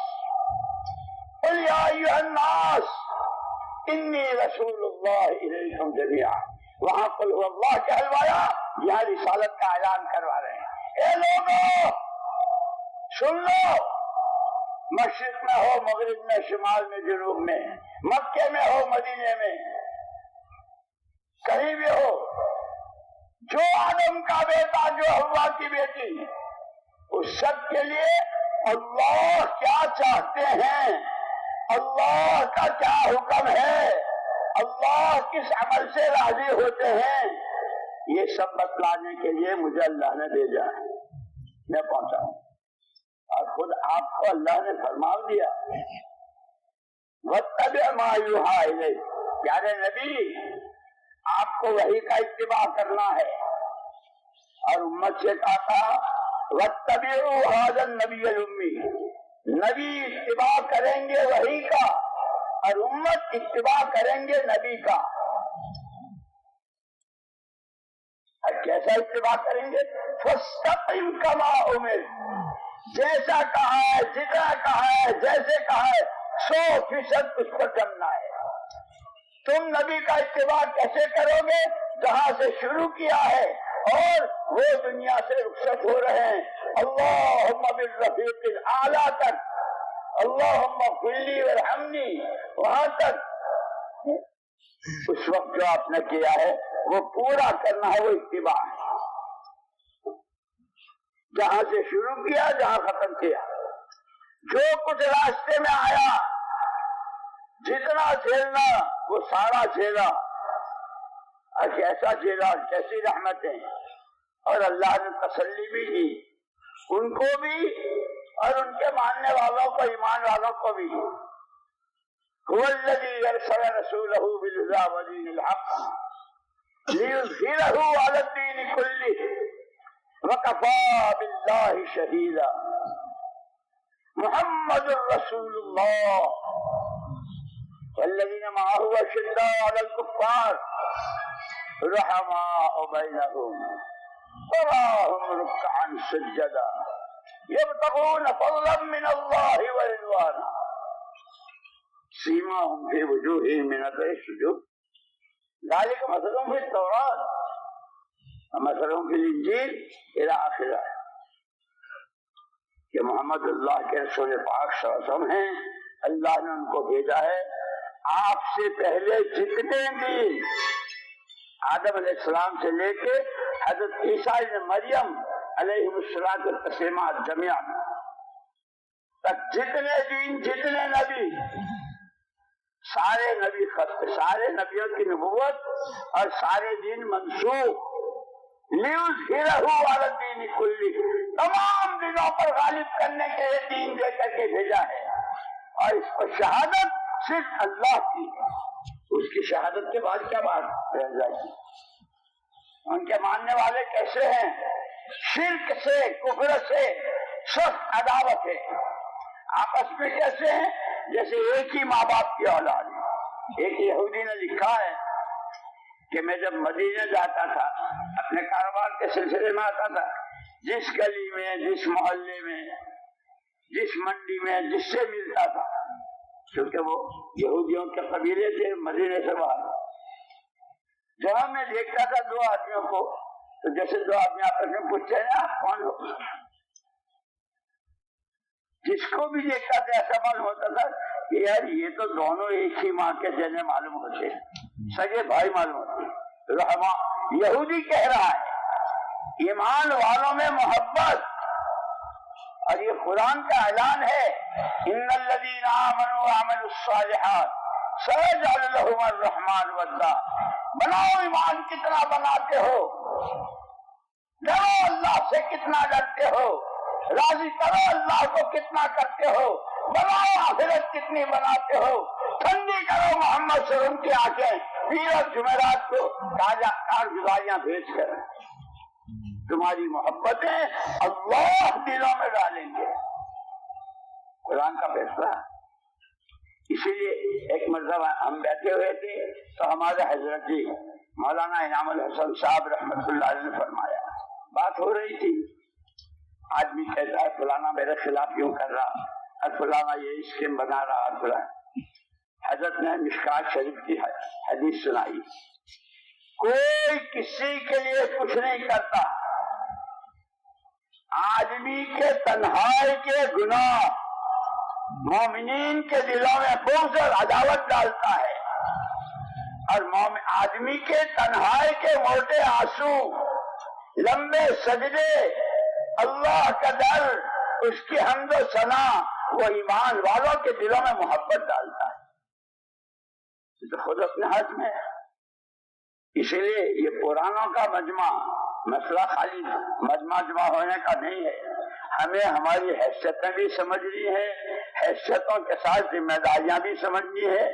قل یا ایھا الناس انی رسول اللہ الیکم جمیعا، وہاں قل هو اللہ کہلوایا، یہاں رسالت کا اعلان کروا رہے ہیں۔ اے لوگو سن لو، مشرق میں ہو، مغرب میں، شمال میں، جنوب میں، مکے میں ہو، مدینے میں، کہیں بھی ہو، جو آدم کا بیٹا، جو حوا کی بیٹی، اس سب کے لیے اللہ کیا چاہتے ہیں، اللہ کا کیا حکم ہے، اللہ کس عمل سے راضی ہوتے ہیں، یہ سب بتلانے کے لیے مجھے اللہ نے بھیجا ہے، میں پہنچا ہوں۔ اور خود آپ کو اللہ نے فرما دیا وَاتَّبِعْ مَا يُوحَىٰ إِلَيْكَ، پیارے نبی آپ کو وحی کا اتباع کرنا ہے، اور امت سے کہا تھا وَاتَّبِعُوا هَٰذَا النَّبِيَّ الْأُمِّيَّ، نبی اتباع کریں گے وحی کا، اور امت اتباع کریں گے نبی کا۔ اور کیسا اتباع کریں گے؟ فَاسْتَقِمْ كَمَا أُمِرْتَ، جیسا کہا ہے، جتنا کہا ہے، جیسے کہا ہے، 100% اس پر چلنا ہے۔ تم نبی کا اتباع کیسے کرو گے؟ جہاں سے شروع کیا ہے اور وہ دنیا سے رخصت ہو رہے ہیں، اللہم بالرفیق الاعلیٰ تک، اللہم اغفر لی وارحمنی، وہاں تک اس وقت جو آپ نے کیا ہے وہ پورا کرنا ہے، وہ اتباع ہے۔ جہاں سے شروع کیا، جہاں ختم کیا، جو کچھ راستے میں آیا، جتنا جھیلنا وہ سارا جھیلا، اور کیسا جھیلا، کیسی رحمتیں، اور اللہ نے تسلی بھی دی ان کو بھی اور ان کے ماننے والوں کو، ایمان والوں کو بھی۔ هو الذی ارسل رسولہ بالہدی ودین الحق لیظہرہ علی الدین کلہ وَكَفَىٰ بِاللَّهِ شَهِیدًا محمد رسول اللہ والذین معہ اشداء علی الکفار رحماء بینہم تراہم رکعا سجدا یبتغون فضلا من اللہ ورضوانا سیماہم فی وجوہہم من اثر السجود ذالک مثلہم فی التوراۃ مثلوں کی الانجیل الى آخرہ، کہ محمد اللہ کے رسول پاک صلی اللہ علیہ وسلم ہیں، اللہ نے ان کو بھیجا ہے۔ آپ سے پہلے جتنے بھی آدم علیہ السلام سے لے کے حضرت عیسیٰ ابن مریم علیہ الصلوۃ والتسلیمات جميعا تک جتنے دین، جتنے نبی، سارے نبی سارے نبیوں کی نبوت اور سارے دین منسوخ لیظہرہ علی الدین کلہ، تمام دینوں پر غالب کرنے کے لیے دین دے کر کے بھیجا ہے، اور اس پر شہادت صرف اللہ کی ہے۔ اس کی شہادت کے بعد کیا بات رہ جائے گی؟ ان کے ماننے والے کیسے ہیں؟ شرک سے، کفر سے سخت عداوت ہے، آپس میں کیسے ہیں؟ جیسے ایک ہی ماں باپ کی اولاد ہے۔ ایک یہودی نے لکھا ہے کہ میں جب مدینے جاتا تھا، اپنے کاروبار کے سلسلے میں آتا تھا، جس گلی میں، جس محلے میں، جس منڈی میں جس سے ملتا تھا، کیونکہ وہ یہودیوں کے قبیلے تھے مدینے سے باہر، جہاں میں دیکھتا تھا دو آدمیوں کو، تو جیسے دو آدمی آپس میں پوچھتے ہیں نا کون ہو، جس کو بھی دیکھتا تھا ایسا معلوم ہوتا تھا کہ یار یہ تو دونوں ایک ہی ماں کے جنے معلوم ہوتے ہیں، سگے بھائی معلوم ہوتے ہیں۔ یہودی کہہ رہا ہے ایمان والوں میں محبت، اور یہ قرآن کا اعلان ہے ان الذین آمنوا وعملوا الصالحات سيجعل لهم الرحمن ودا، بناؤ ایمان کتنا بناتے ہو، ڈرو اللہ سے کتنا ڈرتے ہو، راضی کرو اللہ کو کتنا کرتے ہو، بناؤ آخرت کتنی بناتے ہو، ٹھنڈی کرو محمد صلی اللہ علیہ وسلم کی آنکھیں پیر اور جمعرات کو تازہ کارگزاریاں بھیج کر تمہاری محبتیں اللہ دلوں میں ڈالیں گے۔ قرآن کا فیصلہ۔ اسی لیے ایک مرتبہ ہم بیٹھے ہوئے تھے تو ہمارے حضرت جی مولانا انعام الحسن صاحب رحمۃ اللہ علیہ نے فرمایا، بات ہو رہی تھی، آدمی کہتا ہے فلانا میرے خلاف کیوں کر رہا اور فلانا یہ اسکیم بنا رہا اور فلانا۔ حضرت نے مشکات شریف کی حدیث سنائی، کوئی کسی کے لیے کچھ نہیں کرتا، آدمی کے تنہائی کے گناہ مومنین کے دلوں میں بغض اور عداوت ڈالتا ہے، اور آدمی کے تنہائی کے موٹے آنسو، لمبے سجدے، اللہ کا ڈر، اس کی حمد و ثنا، وہ ایمان والوں کے دلوں میں محبت ڈالتا ہے۔ تو خود اپنے ہاتھ میں ہے۔ اسی لیے یہ پرانوں کا مجمع مسئلہ خالی مجمع جمع ہونے کا نہیں ہے، ہمیں ہماری حیثیتیں بھی سمجھنی ہے، حیثیتوں کے ساتھ ذمہ داریاں بھی سمجھنی ہے،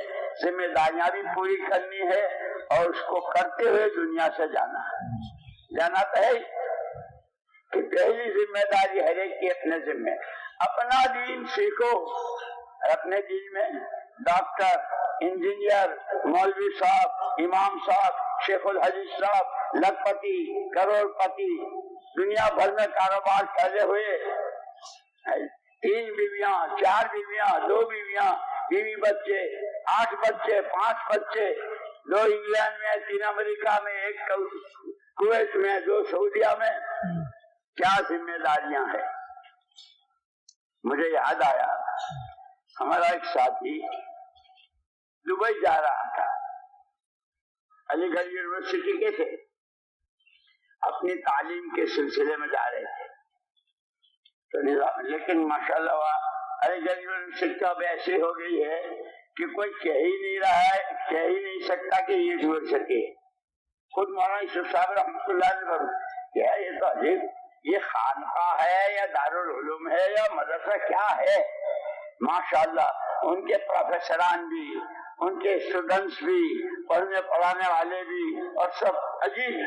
ذمہ داریاں بھی پوری کرنی ہے، اور اس کو کرتے ہوئے دنیا سے جانا تو ہے کہ پہلی ذمہ داری ہر ایک کی اپنے ذمہ، اپنا دین سیکھو، اپنے دین میں ڈاکٹر، انجینئر، مولوی صاحب، امام صاحب، شیخ الحدیث صاحب، لکھپتی، کروڑ پتی، دنیا بھر میں کاروبار پھیلے ہوئے، 3 بیویاں، 4 بیویاں، 2 بیویاں، بیوی بچے، 8 بچے، 5 بچے، 2 انگلینڈ میں، 3 امریکہ میں، 1 کویت میں، 2 سعودیہ میں، کیا ذمہ داریاں ہیں۔ مجھے یاد آیا ہمارا ایک ساتھی دبئی جا رہا تھا، علی گڑھ یونیورسٹی کے تھے، اپنی تعلیم کے سلسلے میں جا رہے تھے، تو لیکن ماشاءاللہ علی گڑھ یونیورسٹی اب ایسی ہو گئی ہے کہ کوئی کہہ ہی نہیں رہا ہے، کہہ ہی نہیں سکتا کہ یہ یونیورسٹی ہے۔ خود مولانا یوسف صاحب رحمۃ اللہ علیہ کیا یہ تو عجیب، یہ خانقاہ ہے یا دارالعلوم ہے یا مدرسہ کیا ہے؟ ماشاءاللہ ان کے پروفیسران بھی، ان کے اسٹوڈنٹس بھی، پڑھنے پڑھانے والے بھی، اور سب عجیب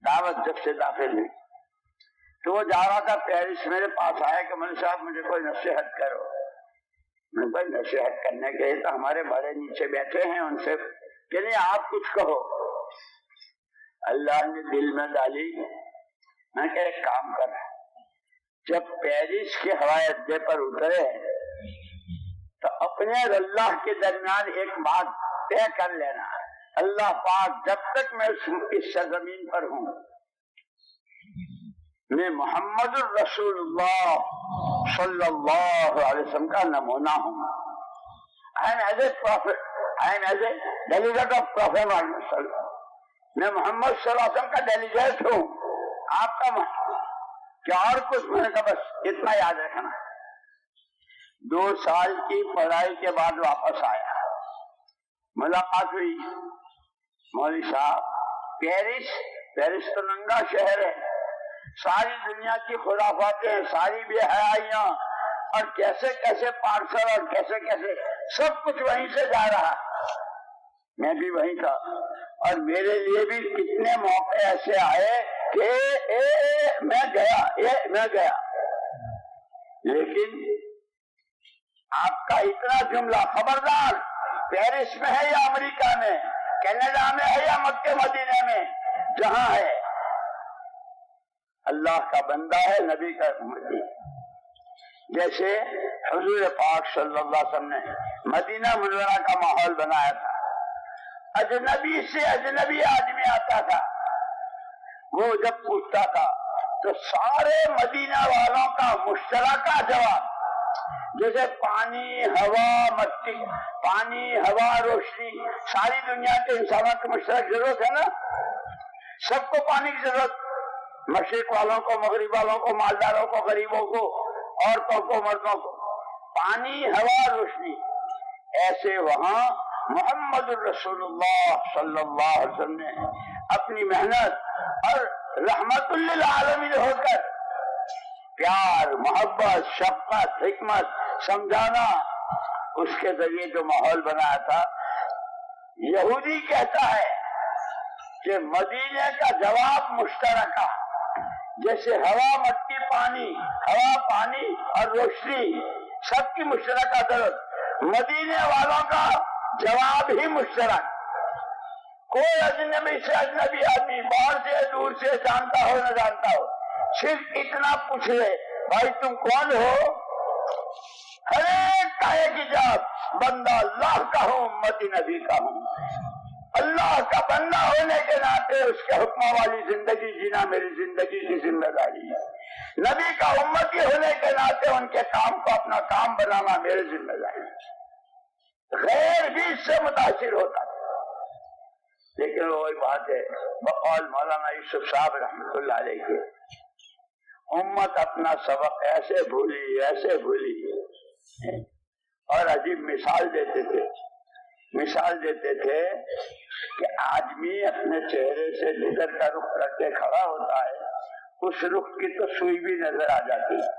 دعوت جب سے داخل ہوئی تو وہ جا رہا تھا پیرس، میرے پاس آیا کہ مولوی صاحب مجھے کوئی نصیحت کرو۔ میں کوئی نصیحت کرنے کے تو ہمارے بڑے نیچے بیٹھے ہیں، ان سے کہ نہیں آپ کچھ کہو۔ اللہ نے دل میں ڈالی، میں کہ ایک کام کر، جب پیرس کے ہوائی اڈے پر اترے تو اپنے اور اللہ کے درمیان ایک بات طے کر لینا، اللہ پاک جب تک میں اس سرزمین پر ہوں میں محمد الرسول اللہ صلی اللہ علیہ وسلم کا نمونہ ہوں۔ I am as a prophet, I am as a delegate of Prophet Muhammad صلی اللہ علیہ وسلم، میں محمد صلی اللہ علیہ وسلم کا ڈیلیگیٹ ہوں، آپ کا کیا اور کچھ میں نے کہا بس اتنا یاد رکھنا۔ 2 سال کی پڑھائی کے بعد واپس آیا، ملاقات ہوئی، مولوی صاحب پیرس تو ننگا شہر ہے، ساری دنیا کی خرافاتیں، ساری بے حیائیاں، اور کیسے کیسے پارسل اور کیسے کیسے سب کچھ وہیں سے جا رہا، میں بھی وہیں تھا، اور میرے لیے بھی کتنے موقع ایسے آئے کہ میں گیا، لیکن آپ کا اتنا جملہ، خبردار پیرس میں ہے یا امریکہ میں، کینیڈا میں ہے یا مکہ مدینہ میں، جہاں ہے اللہ کا بندہ ہے، نبی کا امتی۔ جیسے حضور پاک صلی اللہ علیہ وسلم نے مدینہ منورہ کا ماحول بنایا تھا، اجنبی سے اجنبی آدمی آتا تھا، وہ جب پوچھتا تھا تو سارے مدینہ والوں کا مشترکہ جواب، جیسے پانی، ہوا، مٹی، پانی، ہوا، روشنی، ساری دنیا کے انسانوں کی مشترک ضرورت ہے نا، سب کو پانی کی ضرورت، مشرق والوں کو، مغرب والوں کو، مالداروں کو، غریبوں کو، عورتوں کو، مردوں کو، پانی، ہوا، روشنی، ایسے وہاں محمد الرسول اللہ صلی اللہ علیہ وسلم نے اپنی محنت اور رحمت للعالمین ہو کر پیار، محبت، شفقت، حکمت، سمجھانا، اس کے ذریعے جو ماحول بنایا تھا. یہودی کہتا ہے کہ مدینے کا جواب مشترکہ، جیسے ہوا مٹی پانی، ہوا پانی اور روشنی سب کی مشترکہ ضرورت، مدینے والوں کا جواب ہی مشترک. کوئی اجنبی سے اجنبی آدمی باہر سے دور سے جانتا ہو نہ جانتا ہو، صرف اتنا پوچھ لے بھائی تم کون ہو، ہر ایک کا ایک جواب، بندہ اللہ کا ہوں، امتی نبی کا ہوں. اللہ کا بندہ ہونے کے ناطے اس کے حکم والی زندگی جینا میری زندگی کی ذمہ داری ہے. نبی کا امتی ہونے کے ناطے ان کے کام کو اپنا کام بنانا میری ذمہ داری ہے. غیر بھی اس سے متاثر ہوتا ہے. لیکن وہی بات ہے، بقول مولانا یوسف صاحب رحمۃ اللہ علیہ کے، امت اپنا سبق ایسے بھولی اور عجیب مثال دیتے تھے کہ آدمی اپنے چہرے سے جدھر کا رخ کر کے کھڑا ہوتا ہے اس رخ کی تو سوئی بھی نظر آ جاتی ہے،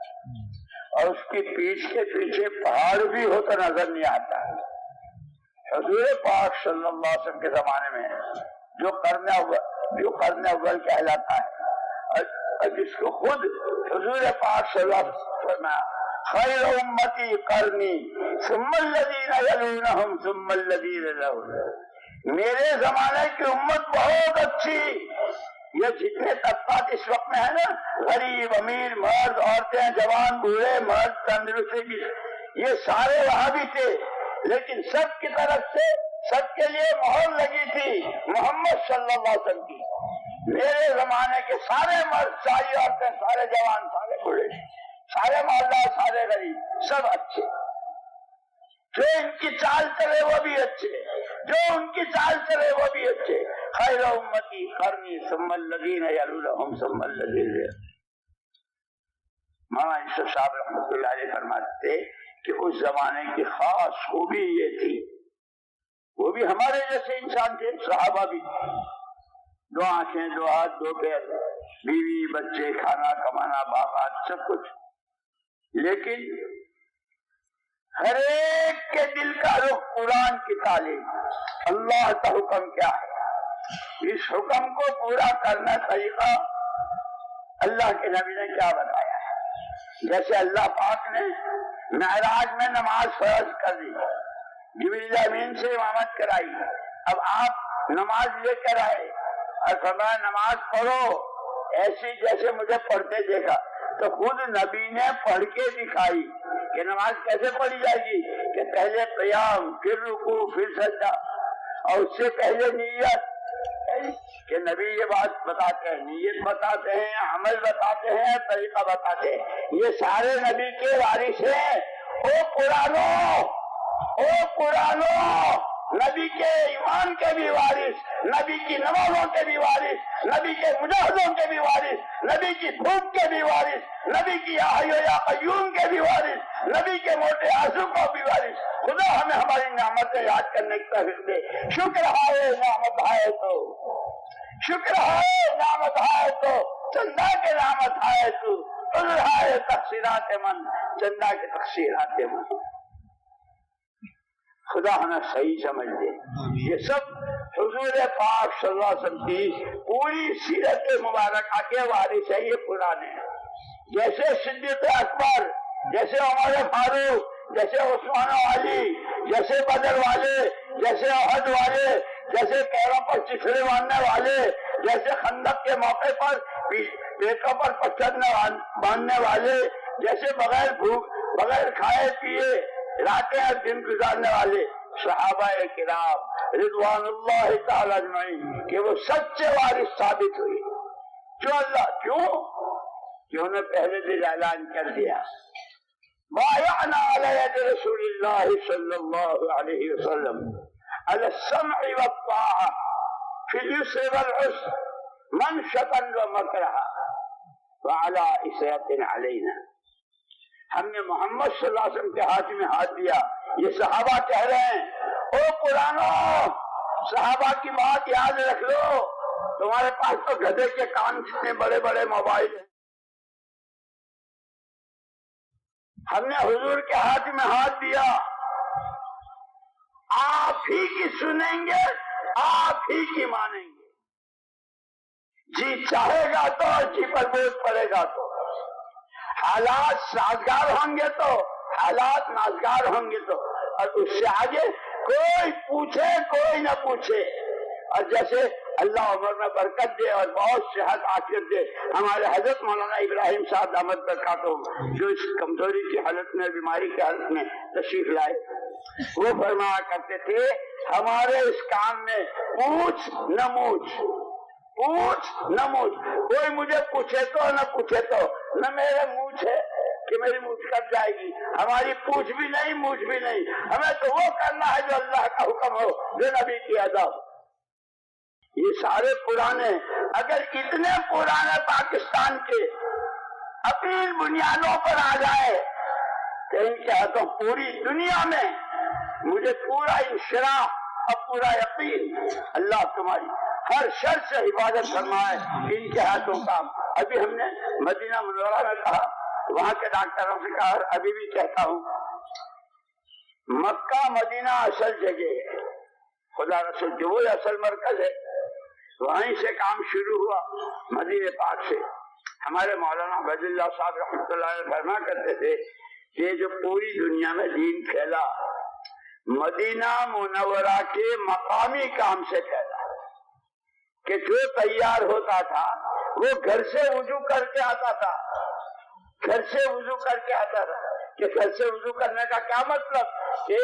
اور اس کی پیٹھ کے پیچھے پہاڑ بھی ہو تو نظر نہیں آتا ہے. حضور پاک صلی اللہ علیہ وسلم کے زمانے میں جو کرنے اول کہلاتا ہے، اور جس کو خود حضور پاک صلی اللہ علیہ وسلم فرمایا خیر امتی قرنی ثم الذین یلونہم ثم الذین یلونہم، میرے زمانے کی امت بہت اچھی. یہ جتنے طبقات اس وقت میں ہے نا، غریب امیر مرد عورتیں جوان بوڑھے مرد تندرست، یہ سارے وہاں بھی تھے، لیکن سب کی طرف سے سب کے لیے مہر لگی تھی محمد صلی اللہ علیہ وسلم کی. میرے زمانے کے سارے مرد، ساری عورتیں، سارے جوان، سارے بوڑھے، سارے محلہ، سارے غریب، سب اچھے. جو ان کی چال چلے وہ بھی اچھے، جو ان کی چال چلے وہ بھی اچھے. خیر امتی قرنی ثم الذین یلونہم ثم الذین یلونہم. مولانا یوسف صاحب رحمۃ اللہ علیہ فرماتے تھے کہ اس زمانے کی خاص خوبی یہ تھی، وہ بھی ہمارے جیسے انسان تھے، صحابہ بھی، دو آنکھیں، دو ہاتھ، دو پیر، بیوی بچے، کھانا کمانا، باغات، سب کچھ، لیکن ہر ایک کے دل کا رخ قرآن کی تعلیم، اللہ کا حکم کیا ہے، اس حکم کو پورا کرنا طریقہ اللہ کے نبی نے کیا بتایا ہے. جیسے اللہ پاک نے معراج میں نماز فرض کر دی، جبریل امین سے امامت کرائی، اب آپ نماز لے کر آئے اور فرمایا نماز پڑھو ایسی جیسے مجھے پڑھتے دیکھا، تو خود نبی نے پڑھ کے دکھائی کہ نماز کیسے پڑھی جائے گی، کہ پہلے قیام، پھر رکوع، پھر سجدہ، اور اس سے پہلے نیت، کہ نبی یہ بات بتاتے ہیں، نیت بتاتے ہیں، عمل بتاتے ہیں، طریقہ بتاتے ہیں. یہ سارے نبی کے وارث ہیں. او قرآنو، نبی کے ایمان کے بھی وارث، نبی کی نمازوں کے بھی وارث، نبی کے مجاہدوں کے بھی وارث، نبی کی بھوک کے بھی وارث، نبی کی یا حی یا قیوم کے بھی وارث، نبی کے موٹے آنسو کو بھی وارث. خدا ہمیں ہماری نعمتیں یاد کرنے کی توفیق دے. شکر ہے نعمت ہے تو، شکر ہے نعمت ہے تو، چندہ کے نعمت ہے تو، عذر ہے تقصیرات من، چندہ کے تقصیرات من. خدا ہمیں صحیح سمجھ دے. یہ سب حضور پاک صلی اللہ علیہ وسلم کی پوری سیرت مبارکہ کے وارث ہے. یہ قرآن ہے. جیسے صدیق اکبر، جیسے عمر فاروق، جیسے عثمان علی، جیسے بدر والے، جیسے احد والے، جیسے پیروں پر چکھڑے باندھنے والے، جیسے خندق کے موقع پر پیٹوں پر پتھر باندھنے والے، جیسے بغیر بھوک، بغیر کھائے پیے راتیں اور دن گزارنے والے صحابہ کرام رضوان اللہ تعالی اجمعین، کہ وہ سچے وارث ثابت ہوئی. کیوں کہ انہوں نے پہلے دن اعلان کر دیا بایعنا علی ید رسول اللہ صلی اللہ علیہ وسلم علی السمع والطاعہ فی اليسر والعسر منشطا ومکرہا وعلی اسرۃ علینا. ہم نے محمد صلی اللہ علیہ وسلم کے ہاتھ میں ہاتھ دیا. یہ صحابہ کہہ رہے ہیں او قرآنو، صحابہ کی بات یاد رکھ لو، تمہارے پاس تو گدھے کے کان جتنے بڑے بڑے موبائل ہیں، ہم نے حضور کے ہاتھ میں ہاتھ دیا، آپ ہی کی سنیں گے، آپ ہی کی مانیں گے، جی چاہے گا تو اور جی پر بوجھ پڑے گا تو، حالات سازگار ہوں گے تو، حالات نازگار ہوں گے تو، اور اس سے آگے کوئی پوچھے کوئی نہ پوچھے۔ اور جیسے اللہ عمر میں برکت دے اور بہت صحت عافیت دے، ہمارے حضرت مولانا ابراہیم صاحب دامت برکاتہم جو اس کمزوری کی حالت میں، بیماری کی حالت میں تشریف لائے، وہ فرمایا کرتے تھے ہمارے اس کام میں پوچھ نہ موچھ، پوچھ نہ موچھ، کوئی مجھے پوچھے تو نہ پوچھے تو، نہ میرے مونچھ ہے کہ میری مونچھ کٹ جائے گی، ہماری پوچھ بھی نہیں مونچھ بھی نہیں، ہمیں تو وہ کرنا ہے جو اللہ کا حکم ہو، جو نبی کی ادا ہو۔ یہ سارے پرانے، اگر اتنے پرانے پاکستان کے اپنی بنیادوں پر آ جائے تو ان کے ہاتھوں پوری دنیا میں مجھے پورا انشراح اور پورا یقین اللہ تمہاری ہر شر سے حفاظت فرمائے ان کے ہاتھوں کا۔ ابھی ہم نے مدینہ منورہ میں کہا، وہاں کے ڈاکٹروں سے کہا، اور ابھی بھی کہتا ہوں، مکہ مدینہ اصل جگہ ہے، خدا رسول جو وہ اصل مرکز ہے، وہیں سے کام شروع ہوا مدینہ پاک سے۔ ہمارے مولانا عبید اللہ صاحب رحمۃ اللہ علیہ فرما کرتے تھے کہ جو پوری دنیا میں دین پھیلا مدینہ منورہ کے مقامی کام سے پھیلا، کہ جو تیار ہوتا تھا وہ گھر سے وضو کر کے آتا تھا، گھر سے وضو کر کے آتا تھا۔ کہ گھر سے وضو کرنے کا کیا مطلب؟ کہ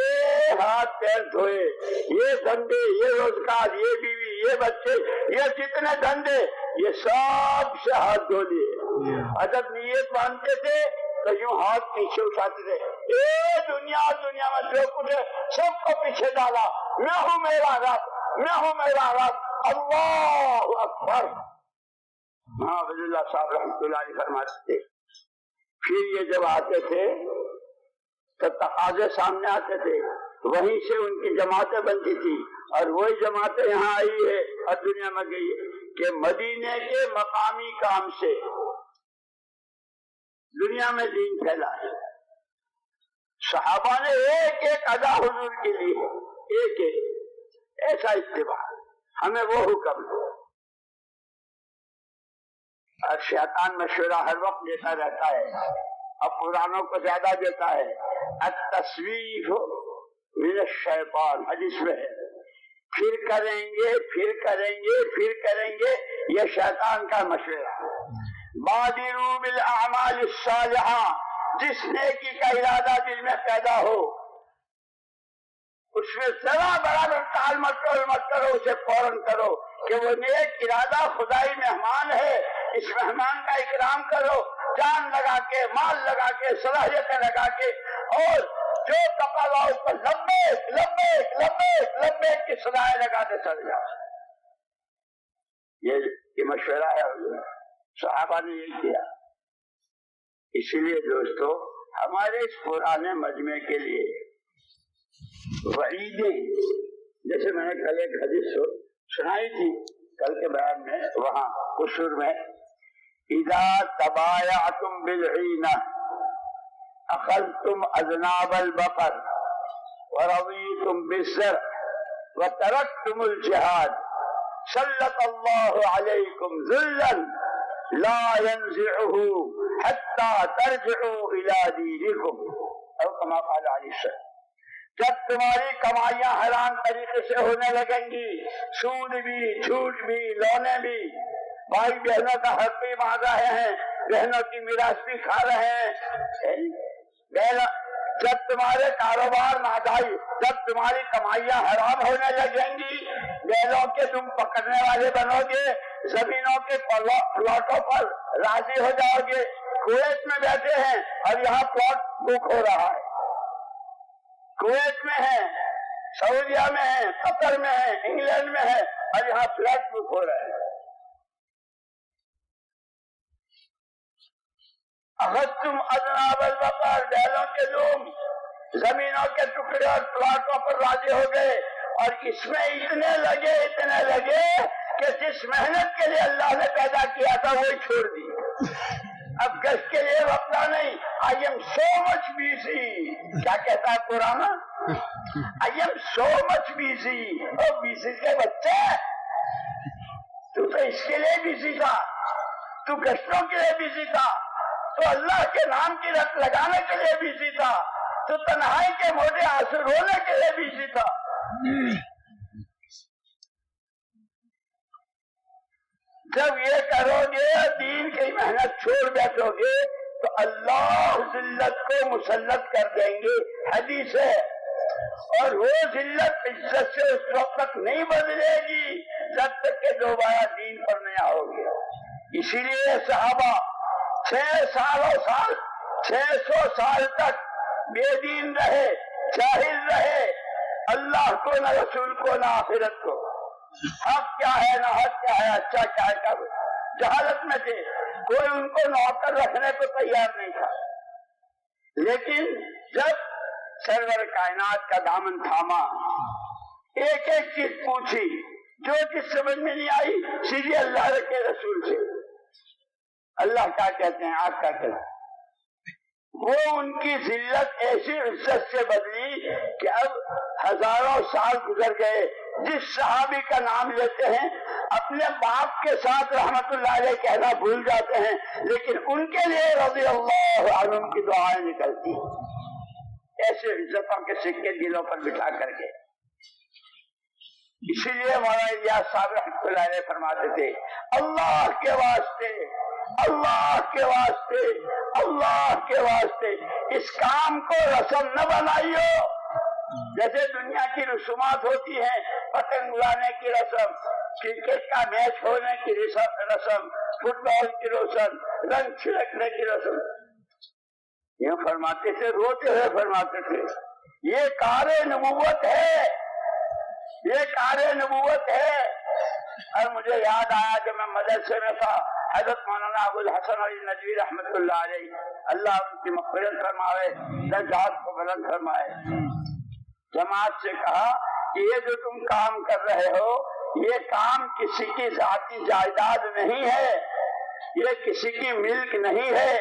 ہاتھ پیر دھوئے، یہ دھندے، یہ روزگار، یہ بیوی، یہ بچے، یہ جتنے دھندے، یہ سب سے ہاتھ دھو لیے۔ اور جب نیت باندھتے تھے تو یوں ہاتھ پیچھے اٹھاتے تھے، اے دنیا دنیا میں جو کچھ ہے سب کو پیچھے ڈالا، میں ہوں میرا رب، میں ہوں میرا رب، اللہ اکبر۔ ہاں عبد اللہ صاحب رحمۃ اللہ علیہ فرماتے تھے، پھر یہ جب آتے تھے تو تقاضے سامنے آتے تھے، وہیں سے ان کی جماعتیں بنتی تھی، اور وہی جماعتیں یہاں آئی ہے اور دنیا میں گئی ہے کہ مدینے کے مقامی کام سے دنیا میں دین پھیلا ہے۔ صحابہ نے ایک ایک ادا حضور کے لیے، ایک ایک ایسا اتباع، ہمیں وہ حکم ہے۔ اور شیطان مشورہ ہر وقت دیتا رہتا ہے، اب پرانوں کو زیادہ دیتا ہے۔ التسویف من الشیطان، حدیث میں ہے، پھر کریں گے پھر کریں گے پھر کریں گے، یہ شیطان کا مشورہ۔ بادروا بالاعمال الصالحہ، جس نیکی کا ارادہ دل میں پیدا ہو اس میں ذرا بڑا ٹال مت کرو، اسے فوراً کرو کہ وہ نیک ارادہ خدائی مہمان ہے، اس مہمان کا اکرام کرو، جان لگا کے، مال لگا کے، صلاحیتیں لگا کے، اور جو تقاضا اس پر لبیک لبیک لبیک لبیک کی صدائیں لگاتے چل جاؤ۔ یہ مشورہ ہے، صحابہ نے یہ کیا۔ اسی لیے دوستو، ہمارے اس پرانے مجمع کے لیے وعیدیں، جیسے میں نے کل ایک حدیث سنائی تھی کل کے بیان میں، وہاں قصور میں، اذا تبایعتم بالعینہ اخذتم اذناب البقر ورضیتم بالزرع وترکتم الجہاد سلط اللہ علیکم ذلا لا ينزعه حتى ترجعوا الى دینکم، او کما قال علیہ السلام۔ جب تمہاری کمائیاں حرام طریقے سے ہونے لگیں گی، سود بھی، جھوٹ بھی، لونے بھی، بھائی بہنوں کا حق بھی مانگ رہے ہیں، بہنوں کی میراث بھی کھا رہے ہیں، جب تمہارے کاروبار ناجائز، جب تمہاری کمائیاں حرام ہونے لگیں گی، بیلوں کے تم پکڑنے والے بنو گے، زمینوں کے پلاٹوں پر راضی ہو جاؤ گے۔ کویت میں بیٹھے ہیں اور یہاں پلاٹ بک ہو رہا ہے، کویت میں ہے، سعودیہ میں ہے، قطر میں ہے، انگلینڈ میں ہے، اور یہاں فلیٹ بک ہو رہے ہیں۔ اخذتم اذناب البقر، بیلوں کے دوم، زمینوں کے ٹکڑے اور پلاٹوں پر راضی ہو گئے، اور اس میں اتنے لگے کہ جس محنت کے لیے اللہ نے پیدا کیا تھا وہی چھوڑ دی۔ اب گشت کے لیے وقت نہیں، I am so much busy. کیا کہتا ہے پرانا؟ I am so much busy. O busy کے بچے، تو اس کے لیے بزی تھا، تو گشتوں کے لیے بزی تھا، تو اللہ کے نام کی رٹ لگانے کے لیے بزی تھا، تو تنہائی کے موٹے آنسو رونے کے لیے بزی تھا۔ جب یہ کرو گے، دین کی محنت چھوڑ بیٹھو گے، تو اللہ ذلت کو مسلط کر دیں گے، حدیث ہے، اور وہ ذلت عزت سے اس وقت تک نہیں بدلے گی جب تک کہ دوبارہ دین پر نہ آؤ گے۔ اسی لیے صحابہ 600 سال تک بے دین رہے، جاہل رہے، اللہ کو نہ رسول کو نہ آخرت کو، حق کیا ہے نہ حق کیا ہے، اچھا کیا ہے، کب جہالت میں تھے، کوئی ان کو نوکر رکھنے کو تیار نہیں تھا۔ لیکن جب سرور کائنات کا دامن تھاما، ایک ایک چیز پوچھی، جو چیز سمجھ میں نہیں آئی سیدھی اللہ کے رسول سے، اللہ کیا کہتے ہیں، آپ کیا کہتے ہیں، وہ ان کی ذلت ایسی عزت سے بدلی کہ اب ہزاروں سال گزر گئے، جس صحابی کا نام لیتے ہیں اپنے باپ کے ساتھ رحمت اللہ علیہ کہنا بھول جاتے ہیں، لیکن ان کے لیے رضی اللہ عنہم کی دعائیں نکلتی ایسے عزتوں کے سکے دلوں پر بٹھا کر کے۔ اسی لیے مولانا الیاس صاحب رحمۃ اللہ علیہ فرماتے تھے، اللہ کے واسطے، اللہ کے واسطے، اللہ کے واسطے اس کام کو رسم نہ بنائیو۔ جیسے دنیا کی رسومات ہوتی ہیں، پتنگ اڑانے کی رسم، کرکٹ کا میچ ہونے کی رسم، فٹ بال کی رسم، رنگ چھڑکنے کی رسم، یہ فرماتے تھے، روتے ہوئے فرماتے تھے، یہ کار نبوت ہے، یہ کار نبوت ہے۔ اور مجھے یاد آیا جب میں مدرسے میں تھا، حضرت مولانا ابو الحسن علی ندوی رحمۃ اللہ علیہ، اللہ ان کی مغفرت فرمائے، درجات کو بلند فرمائے، جماعت سے کہا کہ یہ جو تم کام کر رہے ہو، یہ کام کسی کی ذاتی جائیداد نہیں ہے، یہ کسی کی ملک نہیں ہے،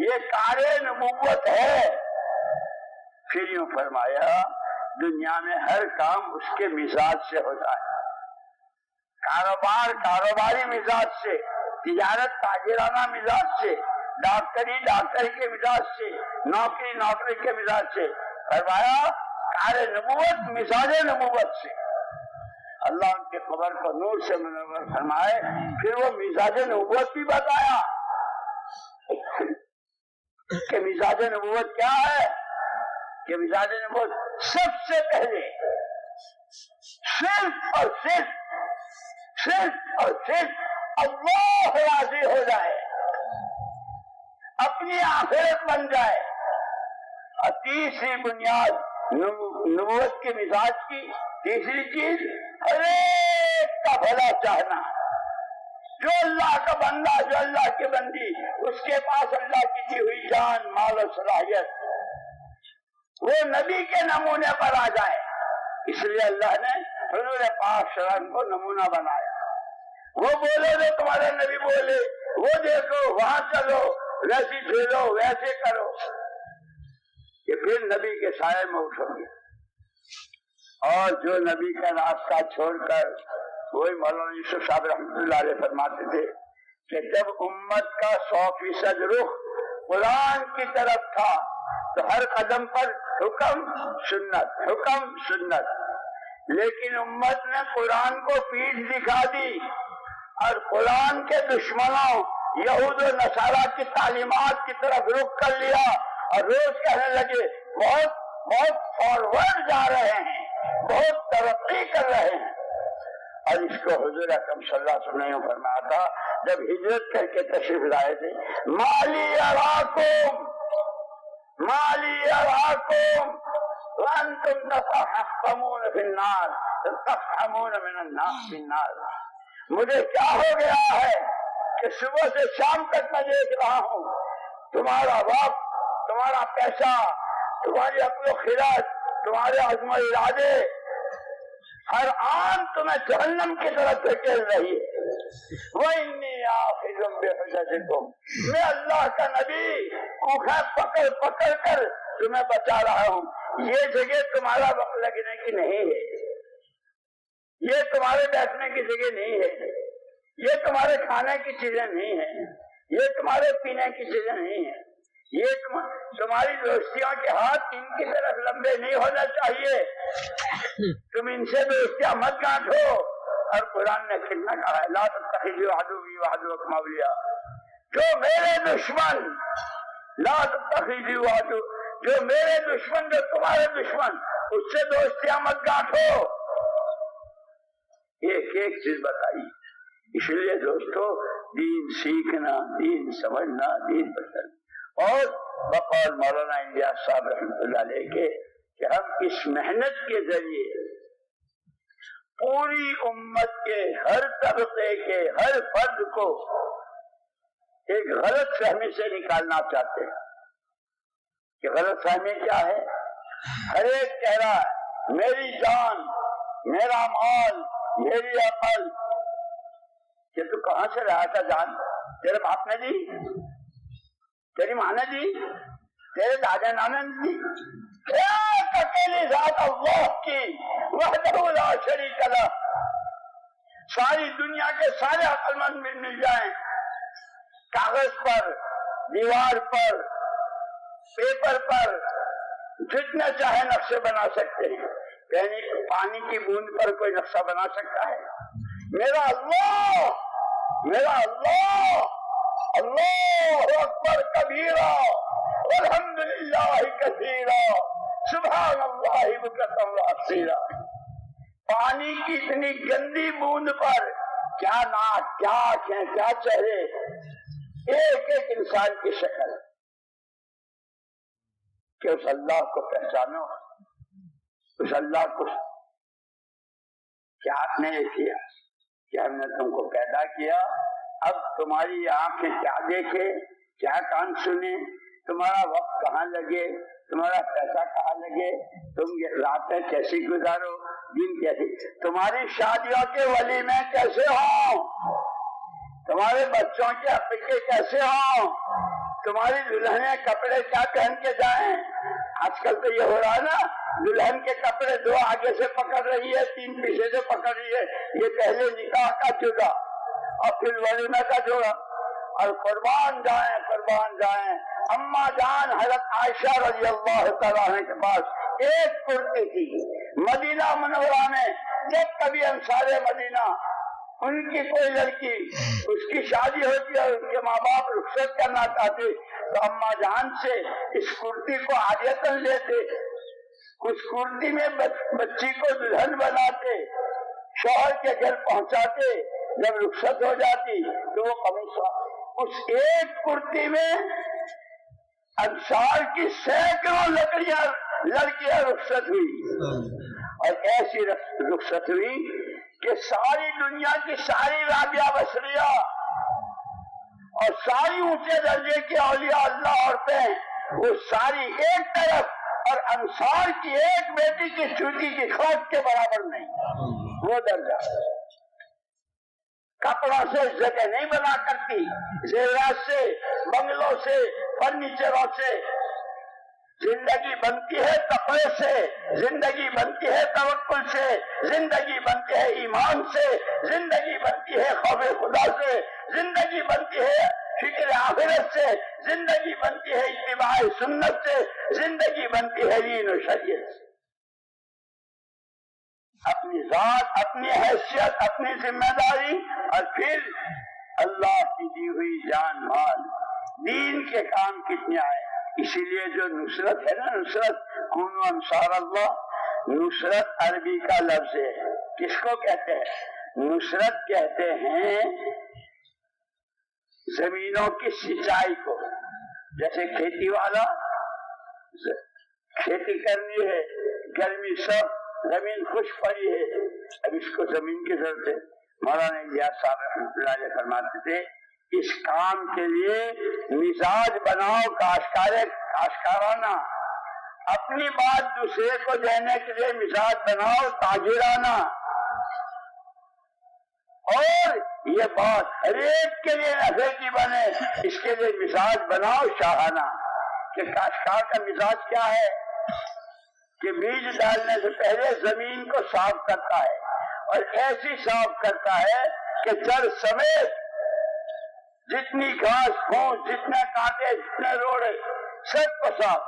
یہ کار نبوت ہے۔ پھر یوں فرمایا، دنیا میں ہر کام اس کے مزاج سے ہوتا ہے، کاروبار کاروباری مزاج سے، تجارت تاجرانہ مزاج سے، ڈاکٹری ڈاکٹری کے مزاج سے، نوکری نوکری کے مزاج سے۔ فرمایا کار نبوت مزاج نبوت سے۔ اللہ ان کے قبر کو نور سے منور فرمائے۔ پھر وہ مزاج نبوت بھی بتایا کہ مزاج نبوت کیا ہے، کہ مزاج نبوت سب سے پہلے صرف اور صرف اللہ راضی ہو جائے، اپنی آخرت بن جائے۔ اور تیسری بنیاد نبوت کے مزاج کی تیسری چیز ہر ایک کا بھلا چاہنا۔ جو اللہ کا بندہ، جو اللہ کی بندی، اس کے پاس اللہ کی دی ہوئی جان، مال و صلاحیت، وہ نبی کے نمونے پر آ جائے۔ اس لیے اللہ نے حضور پاک صلی اللہ علیہ وسلم کو نمونہ بنایا۔ وہ بولے جو تمہارے نبی بولے، وہ دیکھو، وہاں چلو، ویسی کھیلو، ویسے کرو، کہ پھر نبی کے سائے میں اٹھو گے۔ اور جو نبی کا راستہ چھوڑ کر، وہی مولانا یوسف صاحب رحمۃ اللہ علیہ فرماتے تھے کہ جب امت کا 100% رخ قرآن کی طرف تھا تو ہر قدم پر حکم سنت، حکم سنت، لیکن امت نے قرآن کو پیٹھ دکھا دی اور قرآن کے دشمنوں یہود و نصارہ کی تعلیمات کی طرف رخ کر لیا، اور روز کہنے لگے بہت بہت فارورڈ جا رہے ہیں، بہت ترقی کر رہے ہیں۔ اور اس کو حضور اکرم صلی اللہ علیہ وسلم نے فرمایا تھا جب ہجرت کر کے تشریف لائے تھے، مالی اراکم مالی اراکم وانتم تتحکمون فی النار تفہمون من الناس فی النار۔ مجھے کیا ہو گیا ہے کہ صبح سے شام تک میں دیکھ رہا ہوں تمہارا وقت، تمہارا پیسہ، تمہاری عقل و خرد، تمہارے عزم و ارادے، ہر آن تمہیں جہنم کی طرف دھکیل رہی ہے۔ وَإِنِّي آخِذٌ بِحُجَجِكُمْ، میں اللہ کا نبی کوکھا پکڑ پکڑ کر تمہیں بچا رہا ہوں۔ یہ جگہ تمہارا وقت لگنے کی نہیں ہے، یہ تمہارے بیٹھنے کی جگہ نہیں ہے، یہ تمہارے کھانے کی چیزیں نہیں ہیں، یہ تمہارے پینے کی چیزیں نہیں ہیں، یہ تمہاری دوستیوں کے ہاتھ ان کی طرف لمبے نہیں ہونا چاہیے، تم ان سے دوستیاں مت گانٹھو۔ اور قرآن نے کتنا کہا ہے، لا تتخذوا عدوی وعدوکم اولیاء، جو میرے دشمن، لا تتخذوا عدو، جو میرے دشمن، جو تمہارے دشمن، اس سے دوستیاں مت گانٹھو۔ ایک ایک چیز بتائی۔ اس لیے دوستو، دین سیکھنا، دین سمجھنا، دین پسند، اور بقول مولانا الیاس صاحب رحمۃ اللہ علیہ کے کہ ہم اس محنت کے ذریعے پوری امت کے ہر طبقے کے ہر فرد کو ایک غلط فہمی سے نکالنا چاہتے ہیں۔ کہ غلط فہمی کیا ہے؟ ہر ایک کہہ رہا ہے میری جان، میرا مال، میری عقل۔ کہ تو کہاں سے رہا تھا جان؟ تیرے باپ نے دی؟ تیری ماں نے دی؟ تیرے دادا نانا نے دی؟ ایک اکیلی ذات اللہ کی وحدہ لا شریک لہ، ساری دنیا کے سارے عقل مند بھی مل جائیں، کاغذ پر، دیوار پر، پیپر پر جتنے چاہے نقشے بنا سکتے ہیں، یعنی پانی کی بوند پر کوئی نقشہ بنا سکتا ہے؟ میرا اللہ، میرا اللہ، اللہ اکبر کبیرہ والحمدللہ کثیرہ سبحان اللہ بکرۃ واصیلا۔ پانی کی اتنی گندی بوند پر کیا ناک، کیا آنکھیں، کیا چہرے، ایک ایک انسان کی شکل، کہ اس اللہ کو پہچانو، اس اللہ کو۔ کیا آپ نے یہ کیا کہ ہم نے تم کو پیدا کیا، اب تمہاری آنکھیں کیا دیکھے، کیا کان سنے، تمہارا وقت کہاں لگے، تمہارا پیسہ کہاں لگے، تم راتیں کیسی گزارو، دن کیسی، تمہاری شادیوں کے ولیمے کیسے ہوں، تمہارے بچوں کے عقیقے کیسے ہوں، تمہاری دلہنیں کپڑے کیا پہن کے جائیں۔ آج کل تو یہ ہو رہا ہے نا، دلہن کے کپڑے 2 آگے سے پکڑ رہی ہے، 3 پیچھے سے پکڑ رہی ہے، یہ پہلے نکاح کا جوڑا اور پھر ولیمے کا جوڑا۔ اور قربان جائیں، قربان جائیں، اماں جان حضرت عائشہ رضی اللہ تعالیٰ عنہ کے پاس ایک کرتی تھی مدینہ منورہ میں۔ جب کبھی انصار مدینہ ان کی کوئی لڑکی، اس کی شادی ہوتی ہے، ان کے ماں باپ رخصت کرنا چاہتے تو اماں جان سے اس کرتی کو عادیتاً لیتے، اس کرتی میں بچی کو دلہن بناتے، شوہر کے گھر پہنچاتے، جب رخصت ہو جاتی تو وہ قمیص، اس ایک کرتی میں انصار کی سینکڑوں لڑکیاں رخصت ہوئی، اور ایسی رخصت ہوئی کہ ساری دنیا کی ساری رابعہ بصریہ اور ساری اونچے درجے کی اولیاء اللہ عورتیں وہ ساری ایک طرف، اور انصار کی ایک بیٹی کی چوٹی کی خاک کے برابر نہیں، وہ درجہ۔ کپڑوں سے جگہ نہیں بنا کرتی، زیورات سے، بنگلوں سے، فرنیچروں سے، زندگی بنتی ہے تقوی سے، زندگی بنتی ہے توکل سے، زندگی بنتی ہے ایمان سے، زندگی بنتی ہے خوف خدا سے، زندگی بنتی ہے فکر آخرت سے، زندگی بنتی ہے اتباع سنت سے، زندگی بنتی ہے دین و شریعت سے۔ اپنی ذات، اپنی حیثیت، اپنی ذمہ داری، اور پھر اللہ کی دی ہوئی جان مال، دین کے کام کتنے آئے۔ اسی لیے جو نصرت ہے نا، نصرت، کونوا انصار اللہ، نصرت عربی کا لفظ ہے۔ کس کو کہتے ہیں؟ نصرت کہتے ہیں زمینوں کی سینچائی کو۔ جیسے کھیتی والا کھیتی کرنی ہے، گرمی سب، زمین خشک پڑی ہے، اب اس کو زمین کی ضرورت ہے۔ مولانا الیاس صاحب رحمۃ اللہ علیہ فرماتے تھے اس کام کے لیے مزاج بناؤ کاشتکارانہ، اپنی بات دوسرے کو دینے کے لیے مزاج بناؤ تاجرانہ، اور یہ بات ہر ایک کے لیے نفع کی بنے، اس کے لیے مزاج بناؤ شاہانہ کہ کاشتکار کا مزاج کیا ہے کہ بیج ڈالنے سے پہلے زمین کو صاف کرتا ہے اور ایسی صاف کرتا ہے کہ جڑ سمیت جتنی گھاس پھوس، جتنے کانٹے، جتنے روڑے، سب کو صاف،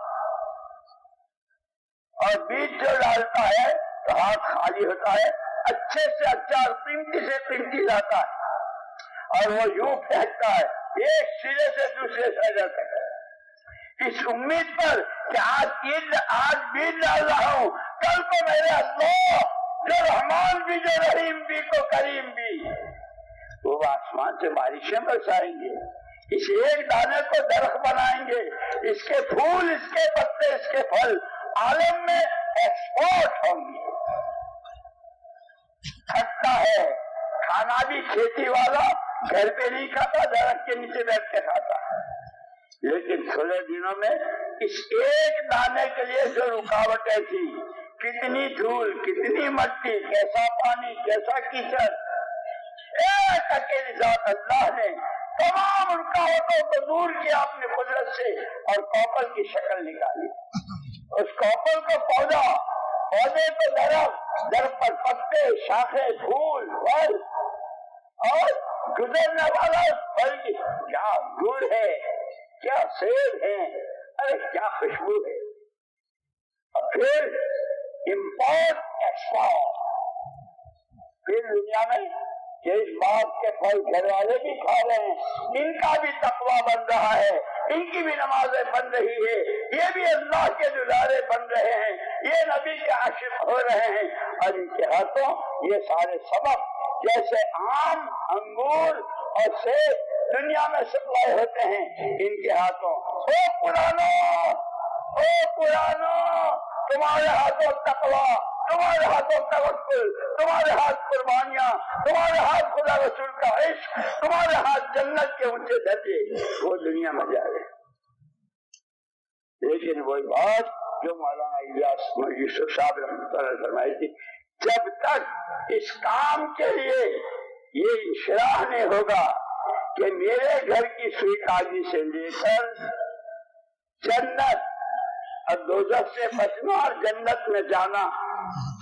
اور بیج جو ڈالتا ہے تو ہاتھ خالی ہوتا ہے، اچھے سے اچھا اور قیمتی سے قیمتی لاتا ہے، اور وہ یوں پھینکتا ہے ایک سرے سے دوسرے سرے تک، اس امید پر کہ آج بیج ڈال رہا ہوں، کل کو میرے اللہ جو رحمان بھی، جو رحیم بھی، کو کریم بھی، وہ آسمان سے بارشیں برسائیں گے، اس ایک دانے کو درخت بنائیں گے، اس کے پھول، اس کے پتے، اس کے پھل عالم میں ایکسپورٹ ہوں گے۔ کھٹا ہے، کھانا بھی کھیتی والا گھر پہ نہیں کھاتا، درخت کے نیچے بیٹھ کے کھاتا ہے، لیکن تھوڑے دنوں میں اس ایک دانے کے لیے جو رکاوٹیں تھی، کتنی دھول، کتنی مٹی، کیسا پانی، کیسا کیچڑ، ایک اکیلی ذات اللہ نے تمام رکاوٹوں کو دور کیا اپنی قدرت سے اور کوپل کی شکل نکالی۔ اس کوپل کو پودا، پودے کو درخت، درخت پر پتے، شاخیں، پھول، پھل، اور گزرنے والا اس پھل کی کیا انگور ہے، کیا سیب ہے، ارے کیا خوشبو ہے، اور پھر امپورٹ ایکسپورٹ، پھر دنیا میں کہ اس باغ کے پھل گھر والے بھی کھا رہے ہیں، ان کا بھی تقویٰ بن رہا ہے، ان کی بھی نمازیں بن رہی ہے، یہ بھی اللہ کے دلارے بن رہے ہیں، یہ نبی کے عاشق ہو رہے ہیں، اور ان کے ہاتھوں یہ سارے سبق جیسے آم، انگور اور سیب دنیا میں سپلائی ہوتے ہیں، ان کے ہاتھوں او پرانو تمہارے ہاتھوں تقویٰ، تمہارے ہاتھوں توکل، تمہارے ہاتھ قربانیاں، تمہارے ہاتھ خدا رسول کا عشق، تمہارے ہاتھ جنت کے اونچے درجے، وہ دنیا میں جا رہے۔ لیکن وہی بات جو مولانا الیاس یوسف صاحب رحمۃ اللہ فرمائی تھی، جب تک اس کام کے لیے یہ انشراح نہیں ہوگا کہ میرے گھر کی سوئی کاغی سے لے کر جنت اور دوزخ سے بچنا اور جنت میں جانا،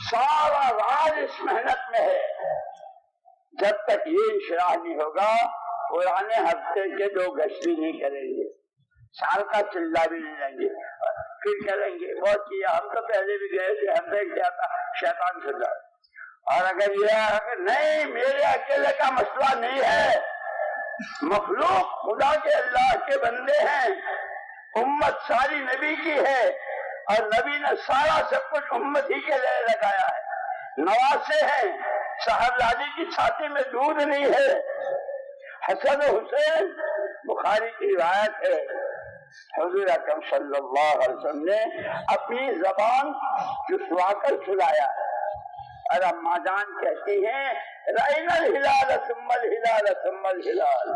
سارا راز اس محنت میں ہے۔ جب تک یہ انشراح نہیں ہوگا، پرانے ہفتے کے 2 گشت بھی نہیں کریں گے، سال کا چلہ بھی نہیں لیں گے، پھر کریں گے بہت کیا، ہم تو پہلے بھی گئے تھے، ہم دیکھ کیا تھا شیطان سے ڈر۔ اور اگر یہ نہیں، میرے اکیلے کا مسئلہ نہیں ہے، مخلوق خدا کے اللہ کے بندے ہیں، امت ساری نبی کی ہے، اور نبی نے سارا سب کچھ امت ہی کے لیے لگایا ہے، نواسے ہیں، صاحبزادی کی چھاتی میں دودھ نہیں ہے، حسن و حسین، بخاری کی روایت ہے، حضور اکرم صلی اللہ علیہ وسلم نے اپنی زبان چسوا کر کھلایا ہے، اور اماں جان کہتی ہیں رأینا الہلال ثم الہلال ثم الہلال،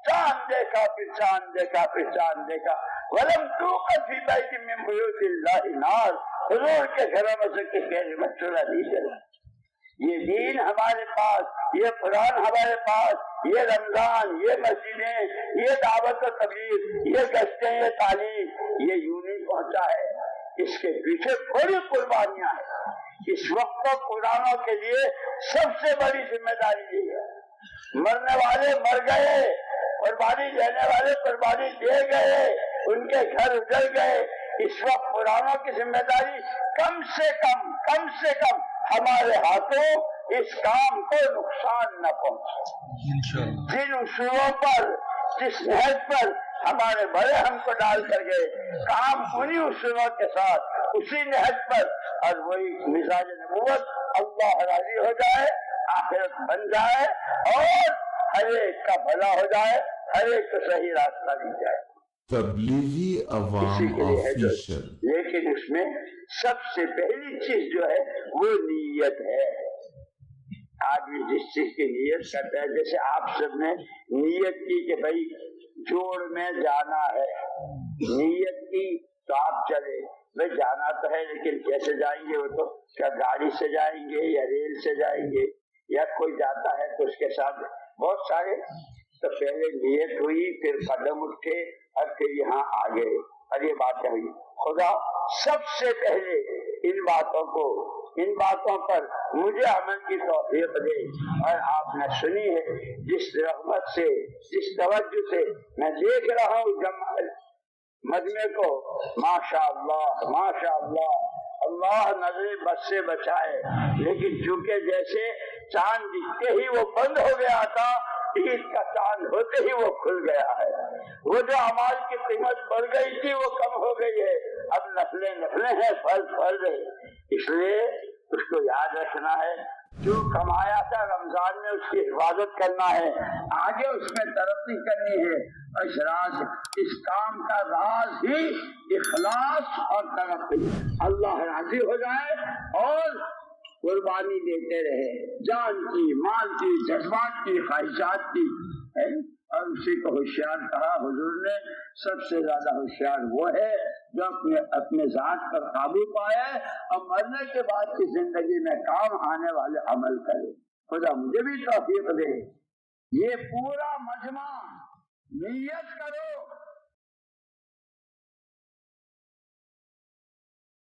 چاند دیکھا پھر چاند دیکھا پھر چاند دیکھا، ولم توقد فی بیت من بیوت اللہ نار، حضور کے گھروں میں سے کسی نے چولہا نہیں جلا۔ یہ دین ہمارے پاس، یہ قرآن ہمارے پاس، یہ رمضان، یہ مسجدیں، یہ دعوت و تبلیغ، یہ گشتیں، یہ تعلیم، یہ یوں نہیں پہنچا ہے، اس کے پیچھے بڑی قربانیاں ہیں۔ اس وقت کو قرآنوں کے لیے سب سے بڑی ذمہ داری یہ ہے، مرنے والے مر گئے، قربانی دینے والے قربانی دے گئے، ان کے گھر اجڑ گئے، اس وقت قرآنوں کی ذمہ داری کم سے کم ہمارے ہاتھوں اس کام کو نقصان نہ پہنچے۔ جن اصولوں پر، جس نہج پر ہمارے بڑے ہم کو ڈال کر گئے، کام انہی اصولوں کے ساتھ، اسی نہج پر، اور وہی مزاج نبوت، اللہ راضی ہو جائے، آخرت بن جائے، اور ہر ایک کا بھلا ہو جائے، ہر ایک کو صحیح راستہ دی جائے۔ تبلیغی عوام آفیشل۔ لیکن اس میں سب سے پہلی چیز جو ہے وہ نیت ہے۔ آدمی جس چیز کی نیت کرتا ہے، جیسے آپ سب نے نیت کی کہ بھائی جوڑ میں جانا ہے، نیت کی تو آپ چلے، بھائی جانا تو ہے لیکن کیسے جائیں گے؟ وہ تو کیا گاڑی سے جائیں گے یا ریل سے جائیں گے، یا کوئی جاتا ہے تو اس کے ساتھ بہت سارے، تو پہلے نیت ہوئی، پھر قدم اٹھے، اور پھر یہاں آ گئے، اور یہ بات ہوئی۔ خدا سب سے پہلے ان باتوں پر مجھے عمل کی توفیق دے، اور آپ نے سنی ہے جس رغبت سے، جس توجہ سے میں دیکھ رہا ہوں جمال مجمع کو، ماشاء اللہ، اللہ نظر بد سے بچائے، لیکن چونکہ جیسے چاند دکھتے ہی وہ بند ہو گیا تھا، عید کا چاند ہوتے ہی وہ کھل گیا ہے۔ وہ جو اعمال کی قیمت بڑھ گئی تھی وہ کم ہو گئی ہے، اب نفلیں ہیں، پھل رہے، اس لیے اس کو یاد رکھنا ہے، جو کمایا تھا رمضان میں اس کی حفاظت کرنا ہے، آگے اس میں ترقی کرنی ہے۔ اس کام کا راز ہی اخلاص اور ترقی، اللہ راضی ہو جائے اور قربانی دیتے رہے، جان کی، مال کی، جذبات کی، خواہشات کی، اور اسی کو ہوشیار کہا حضور نے۔ سب سے زیادہ ہوشیار وہ ہے جو اپنے ذات پر قابو پائے اور مرنے کے بعد کی زندگی میں کام آنے والے عمل کرے۔ خدا مجھے بھی توفیق دے۔ یہ پورا مجمع نیت کرو